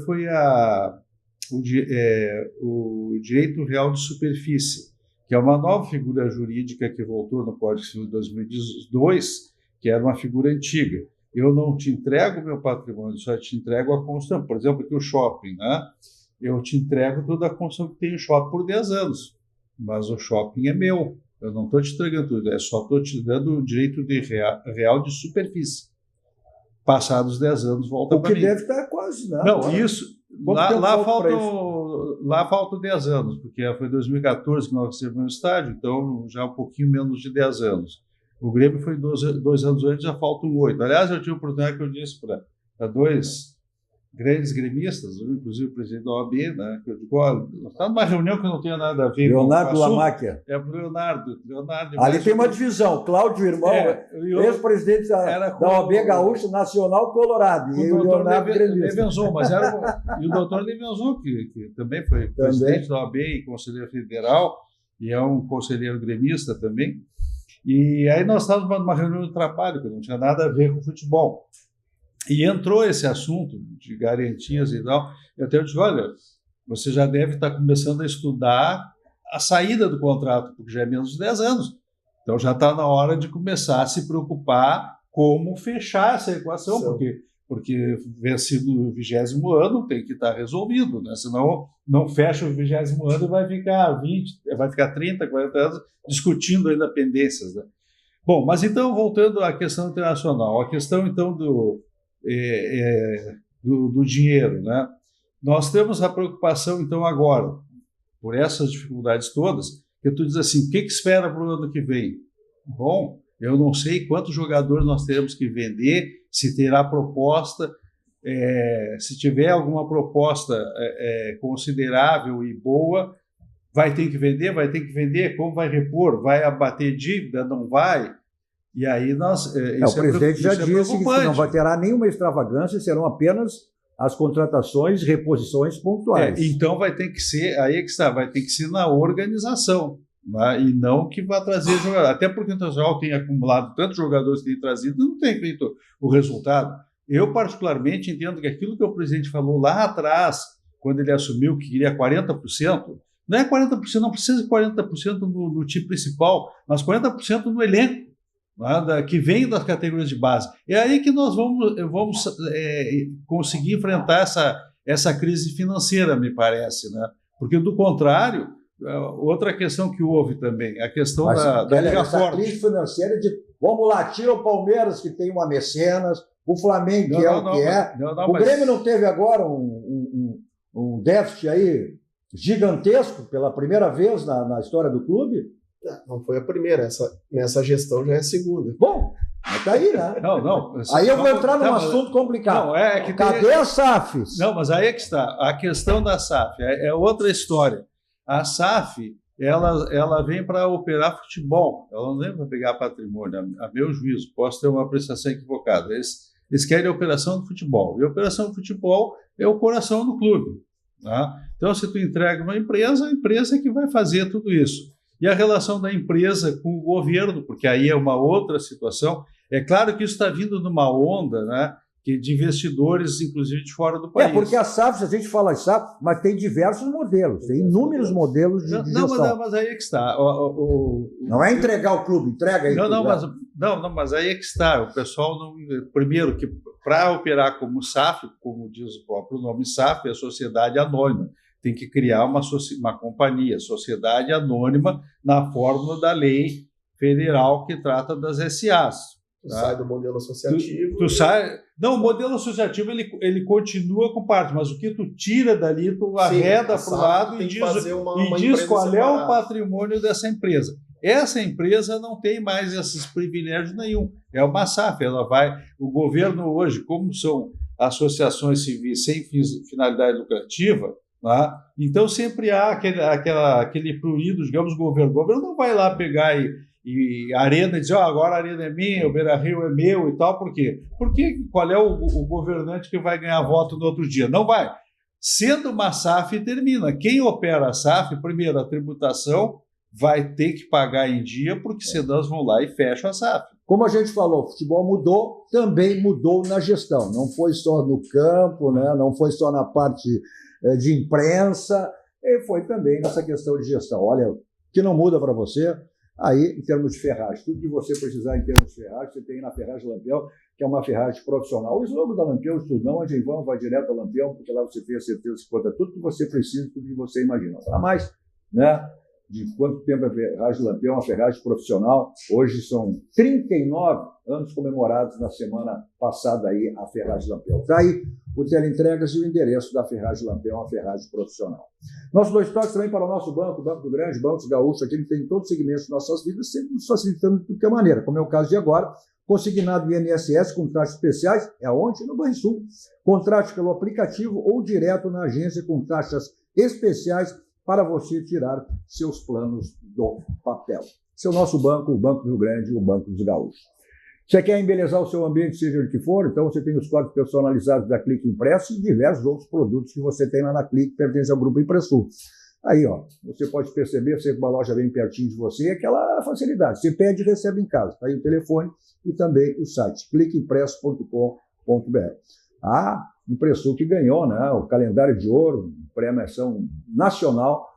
o direito real de superfície, que é uma nova figura jurídica que voltou no Código Civil de 2002, que era uma figura antiga. Eu não te entrego o meu patrimônio, só te entrego a construção. Por exemplo, aqui o shopping, né? Eu te entrego toda a construção que tem o shopping por 10 anos, mas o shopping é meu. Eu não estou te entregando tudo, só estou te dando o direito real de superfície. Passados 10 anos, volta para mim. O que deve estar quase, né? Não, agora, isso... Lá faltam 10 anos, porque foi em 2014 que nós recebemos o estádio, então já um pouquinho menos de 10 anos. O Grêmio foi 2 anos antes, já faltam 8. Aliás, eu tive a oportunidade que eu disse para 2 grandes gremistas, inclusive o presidente da OAB, né, que eu digo, olha, está numa reunião que não tem nada a ver Leonardo com o assunto. Lamáquia. É para o Leonardo. Ali tem uma divisão, Cláudio, irmão, ex-presidente da OAB Gaúcho Nacional Colorado, e o Leonardo gremista. E o doutor Levenzon, que também foi presidente da OAB e conselheiro federal, e é um conselheiro gremista também. E aí nós estávamos numa reunião de trabalho, que não tinha nada a ver com futebol. E entrou esse assunto de garantias e tal. Eu até disse, olha, você já deve estar começando a estudar a saída do contrato, porque já é menos de 10 anos. Então já está na hora de começar a se preocupar como fechar essa equação, porque vencido o 20º ano tem que estar resolvido, né? Senão não fecha o 20º ano e vai ficar 30, 40 anos discutindo ainda pendências, né? Bom, mas então, voltando à questão internacional, a questão então do dinheiro, né? Nós temos a preocupação então agora, por essas dificuldades todas, que tu diz assim, o que espera para o ano que vem? Bom, eu não sei quantos jogadores nós teremos que vender, se terá proposta, se tiver alguma proposta considerável e boa, vai ter que vender, como vai repor, vai abater dívida, não vai? E aí o presidente já disse que não vai terá nenhuma extravagância, serão apenas as contratações, reposições pontuais. Então vai ter que ser, aí é que está, vai ter que ser na organização. né? E não que vá trazer jogador. Até porque o Internacional tem acumulado tantos jogadores que tem trazido, não tem feito o resultado. Eu, particularmente, entendo que aquilo que o presidente falou lá atrás, quando ele assumiu que queria 40%, não é 40%, não precisa de 40% no time principal, mas 40% no elenco, né, que vem das categorias de base. É aí que nós vamos conseguir enfrentar essa crise financeira, me parece, né? Porque, do contrário, outra questão que houve também, a questão da Liga essa Forte. crise financeira de vamos lá, tira o Palmeiras, que tem uma mecenas, o Flamengo, que é. O Grêmio não teve agora um déficit aí gigantesco pela primeira vez na história do clube? Não foi a primeira, nessa gestão já é a segunda. Bom, mas tá aí, né? Não. Aí eu vou entrar num assunto complicado. Não, cadê a SAF? Não, mas aí é que está. A questão da SAF é outra história. A SAF, ela vem para operar futebol, ela não vem para pegar patrimônio, a meu juízo. Posso ter uma apreciação equivocada. Eles querem a operação do futebol. E a operação do futebol é o coração do clube. Tá? Então, se tu entrega uma empresa, a empresa é que vai fazer tudo isso. E a relação da empresa com o governo, porque aí é uma outra situação. É claro que isso está vindo numa onda, né, de investidores, inclusive de fora do país. Porque a SAF, se a gente fala em SAF, mas tem diversos modelos, tem inúmeros modelos de gestão. Mas aí é que está. Não é entregar o clube, entrega aí. Mas aí é que está. O pessoal, primeiro, que para operar como SAF, como diz o próprio nome SAF, é Sociedade Anônima. Tem que criar uma companhia, Sociedade Anônima, na fórmula da lei federal que trata das SAs. Tu sai do modelo associativo. Não, o modelo associativo ele continua com parte, mas o que tu tira dali, tu arreda para o lado e diz qual é o patrimônio dessa empresa. Essa empresa não tem mais esses privilégios nenhum. É uma SAF, o governo hoje, como são associações civis sem finalidade lucrativa, tá? Então sempre há aquele prurido, digamos, o governo não vai lá pegar e a arena diz, agora a arena é minha, o Beira-Rio é meu e tal, por quê? Porque qual é o governante que vai ganhar voto no outro dia? Não vai. Sendo uma SAF, termina. Quem opera a SAF, primeiro, a tributação vai ter que pagar em dia, porque senão vão lá e fecham a SAF. Como a gente falou, o futebol mudou, também mudou na gestão. Não foi só no campo, né? Não foi só na parte de imprensa, e foi também nessa questão de gestão. Olha, o que não muda para você, aí, em termos de ferragem, tudo que você precisar em termos de ferragem, você tem na Ferragem Lampião, que é uma ferragem profissional. O slogan da Lampião, tudo não, a Genvão vai direto a Lampião, porque lá você tem a certeza que conta tudo que você precisa, tudo que você imagina. Para mais, né? De quanto tempo a Ferragem Lampião é uma ferragem profissional. Hoje são 39 anos comemorados na semana passada aí a Ferragem Lampião. Está aí o teleentregas e o endereço da Ferragem Lampião, uma ferragem profissional. Nossos dois toques também para o nosso banco, o Banco do Grande, Bancos Gaúchos, aqui ele tem todos os segmentos de nossas vidas, sempre nos facilitando de qualquer maneira, como é o caso de agora, consignado do INSS com taxas especiais, é onde? No Banrisul. Contrate pelo aplicativo ou direto na agência com taxas especiais para você tirar seus planos do papel. Esse é o nosso banco, o Banco do Rio Grande, o Banco dos Gaúchos. Você quer embelezar o seu ambiente, seja o que for, então você tem os códigos personalizados da Clique Impresso e diversos outros produtos que você tem lá na Clique, pertence ao Grupo Impressul. Aí, você pode perceber, você com uma loja bem pertinho de você, aquela facilidade. Você pede e recebe em casa. Está aí o telefone e também o site, cliqueimpresso.com.br. A Impressul que ganhou, né, o calendário de ouro, premiação nacional,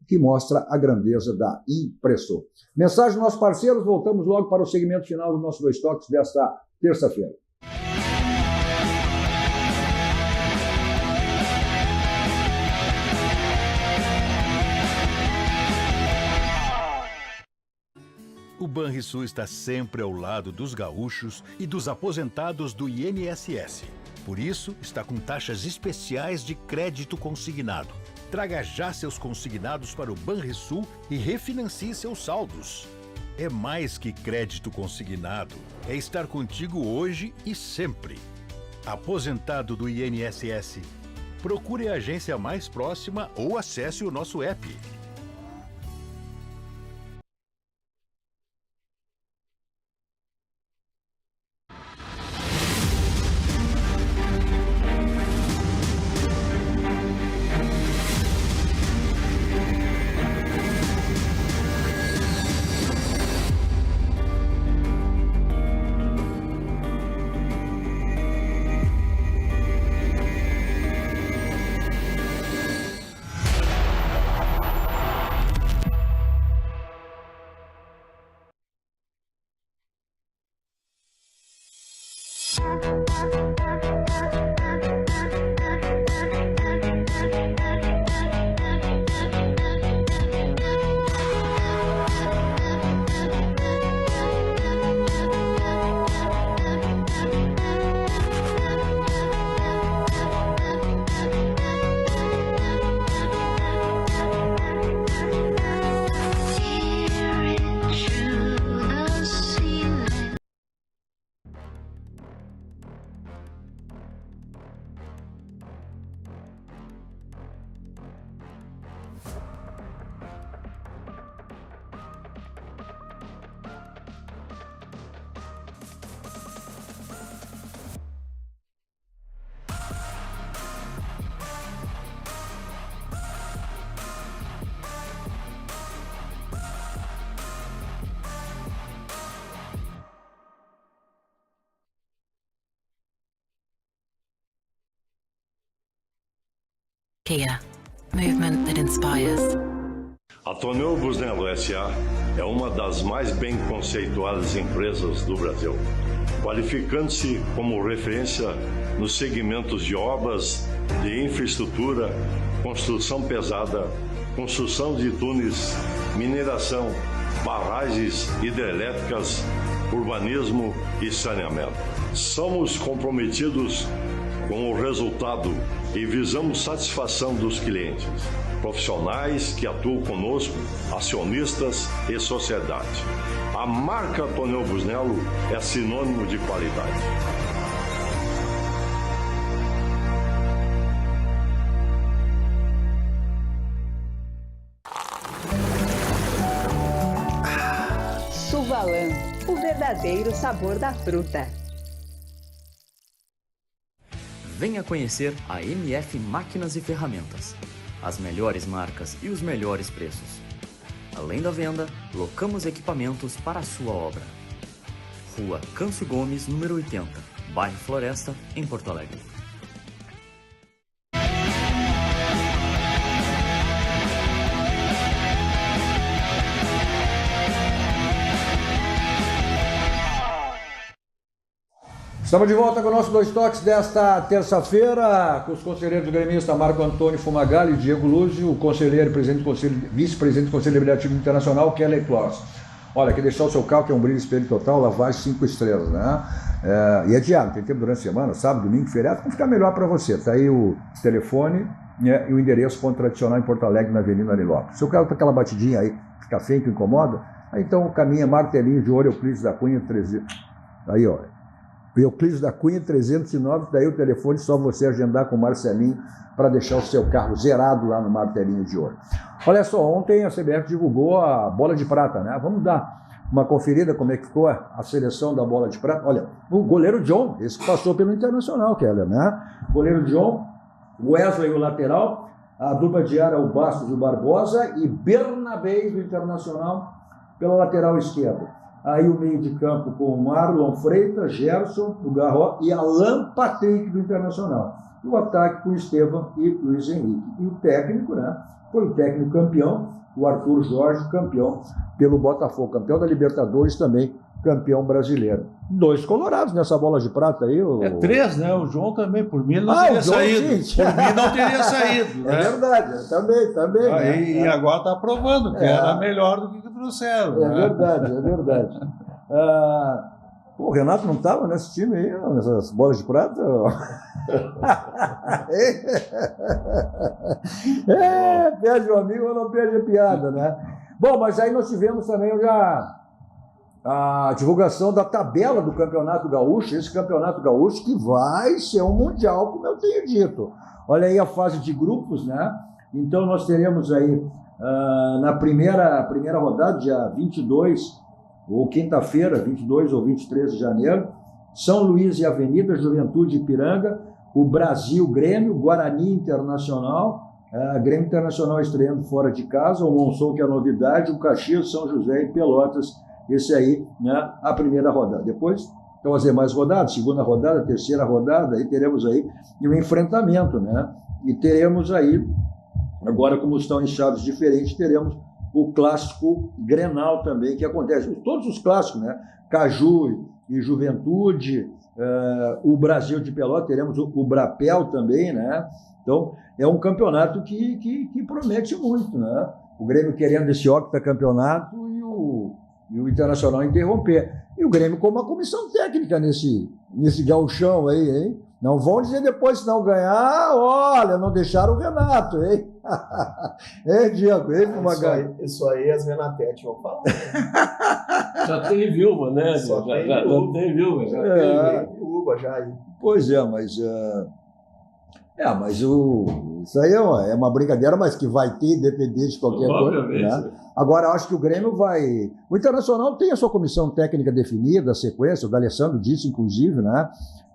que mostra a grandeza da Impressul. Mensagem dos nossos parceiros, voltamos logo para o segmento final do nosso Dois Toques desta terça-feira. O Banrisul está sempre ao lado dos gaúchos e dos aposentados do INSS. Por isso, está com taxas especiais de crédito consignado. Traga já seus consignados para o Banrisul e refinancie seus saldos. É mais que crédito consignado, é estar contigo hoje e sempre. Aposentado do INSS, procure a agência mais próxima ou acesse o nosso app. Kia, movement that inspires. A Tonel Busnello S.A. é uma das mais bem conceituadas empresas do Brasil, qualificando-se como referência nos segmentos de obras de infraestrutura, construção pesada, construção de túneis, mineração, barragens hidrelétricas, urbanismo e saneamento. Somos comprometidos com o resultado e visamos satisfação dos clientes, profissionais que atuam conosco, acionistas e sociedade. A marca Tonel Busnello é sinônimo de qualidade. Suvalan, o verdadeiro sabor da fruta. Venha conhecer a MF Máquinas e Ferramentas. As melhores marcas e os melhores preços. Além da venda, locamos equipamentos para a sua obra. Rua Câncio Gomes, número 80, bairro Floresta, em Porto Alegre. Estamos de volta com o nosso Dois Toques desta terça-feira, com os conselheiros do gremista Marco Antônio Fumagalli e Diego Lúzio, o conselheiro, vice-presidente do Conselho Deliberativo Internacional, Kelly Kloss. Olha, aqui deixar o seu carro, que é um brilho espelho total, lavagem 5 estrelas, né? E é diário, tem tempo durante a semana, sábado, domingo, feriado, vai ficar melhor para você. Está aí o telefone, né, e o endereço ponto tradicional em Porto Alegre, na Avenida Nilópolis. Se o carro tá aquela batidinha aí, fica feio, que incomoda, aí então caminha Martelinho de Ouro, Euclides da Cunha, 13. Aí, ó. Euclides da Cunha 309, daí o telefone, só você agendar com o Marcelinho para deixar o seu carro zerado lá no Martelinho de Ouro. Olha só, ontem a CBF divulgou a bola de prata, né? Vamos dar uma conferida como é que ficou a seleção da bola de prata. Olha, o goleiro John, esse que passou pelo Internacional, Keller, né? Goleiro John, Wesley o lateral, a dupla de área, o Bastos e o Barbosa, e Bernabé do Internacional pela lateral esquerda. Aí o meio de campo com o Marlon Freitas, Gerson, do Garró, e Alan Patrick, do Internacional. E o ataque com o Estevam e Luiz Henrique. E o técnico, né? Foi o técnico campeão, o Arthur Jorge, campeão pelo Botafogo, campeão da Libertadores também, campeão brasileiro. 2 colorados nessa bola de prata aí. É 3, né? O João também, por mim, não teria saído. Sim. Por mim, não teria saído. É, né? Verdade, também. Né? E agora está provando que era melhor do que trouxeram. É, né? Verdade, é verdade. O Renato não estava nesse time aí, nessas bolas de prata? Perde o amigo ou não perde a piada, né? Bom, mas aí nós tivemos também já a divulgação da tabela do Campeonato Gaúcho, esse Campeonato Gaúcho que vai ser um mundial, como eu tenho dito. Olha aí a fase de grupos, né? Então nós teremos aí na primeira rodada, dia 22, ou quinta-feira, 22 ou 23 de janeiro, São Luís e Avenida, Juventude e Ipiranga, o Brasil, Grêmio, Guarani Internacional, Grêmio Internacional estreando fora de casa, o Monção, que é a novidade, o Caxias, São José e Pelotas, esse aí, né, a primeira rodada. Depois, então, as demais rodadas, segunda rodada, terceira rodada, aí teremos aí um enfrentamento, né? E teremos aí, agora como estão em chaves diferentes, teremos o clássico Grenal também, que acontece. Todos os clássicos, né? Caju e Juventude, o Brasil de Pelotas, teremos o Brapel também, né? Então, é um campeonato que promete muito, né? O Grêmio querendo esse octacampeonato e o Internacional interromper. E o Grêmio com uma comissão técnica nesse gauchão aí, hein? Não vão dizer depois, se não ganhar, olha, não deixaram o Renato, hein? Diego, hein, Fumagalli? Isso aí as Renatete vão falar. Já tem viúva, né? Já tem viúva. Já tem viúva, já aí. Pois é, mas... isso aí é uma brincadeira, mas que vai ter, independente de qualquer coisa. Né? Agora, acho que o Grêmio vai... O Internacional tem a sua comissão técnica definida, a sequência, o D'Alessandro disse, inclusive, né,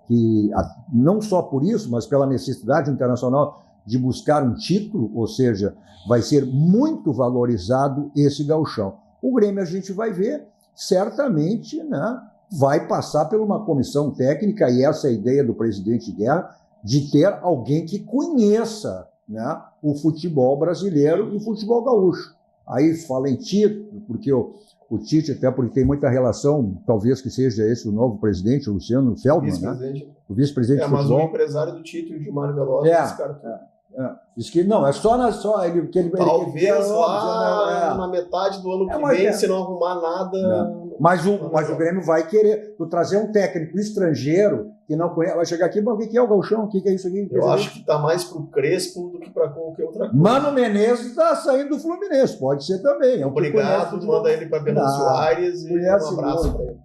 que não só por isso, mas pela necessidade do Internacional de buscar um título, ou seja, vai ser muito valorizado esse gauchão. O Grêmio a gente vai ver, certamente, né, vai passar por uma comissão técnica, e essa é a ideia do presidente Guerra, de ter alguém que conheça né, o futebol brasileiro e o futebol gaúcho. Aí fala em título, porque o Tite, até porque tem muita relação, talvez que seja esse o novo presidente, o Luciano Feldman, né? O vice-presidente de futebol. Mas o empresário do Tite, o Gilmar Veloso, diz que não, é só ele que ele talvez lá na metade do ano que vem, se não arrumar nada. Mas o Grêmio vai querer trazer um técnico estrangeiro que não conhece, vai chegar aqui, o que é o gauchão? O que é isso aqui? Eu acho que está mais pro Crespo do que para qualquer outra coisa. Mano Menezes está saindo do Fluminense, pode ser também. Obrigado, manda ele para Venâncio Aires e um abraço para ele.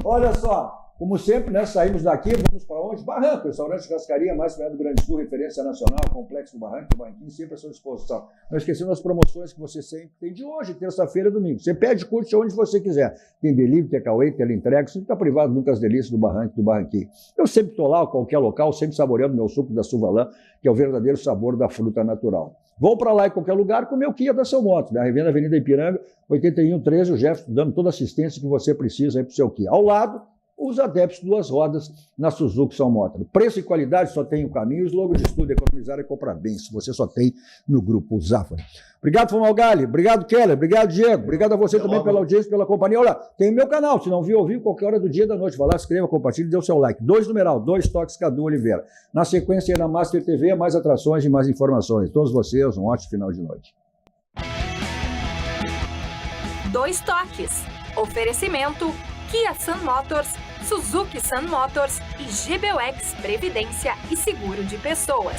Olha só, como sempre, né, saímos daqui, vamos para onde? Barranco, restaurante Cascaria, mais perto do Grande Sul, referência nacional, complexo do Barranco, sempre à sua disposição. Não esquecendo as promoções que você sempre tem de hoje, terça-feira e domingo. Você pede, curte onde você quiser. Tem delivery, takeaway, teleentrega, sempre está privado nunca as delícias do Barranco, do Barranquinho. Eu sempre estou lá, qualquer local, sempre saboreando meu suco da Suvalã, que é o verdadeiro sabor da fruta natural. Vou para lá em qualquer lugar com o meu Kia da São Motos, da Revenda Avenida Ipiranga, 8113, o Jefferson dando toda a assistência que você precisa aí para o seu Kia. Ao lado, os adeptos duas rodas na Suzuki São Motor. Preço e qualidade só tem o caminho, os logos de estudo, economizar e comprar bem. Se você só tem no grupo Zafari. Obrigado, Fumagalli. Obrigado, Keller. Obrigado, Diego. Obrigado a você também pela audiência, pela companhia. Olha, tem o meu canal. Se não viu, ouviu, qualquer hora do dia e da noite. Vai lá, escreva, compartilhe, dê o seu like. 2 toques Cadu Oliveira. Na sequência, na Master TV, mais atrações e mais informações. Todos vocês, um ótimo final de noite. 2 toques. Oferecimento Kia Sun Motors, Suzuki Sun Motors e GBUX Previdência e Seguro de Pessoas.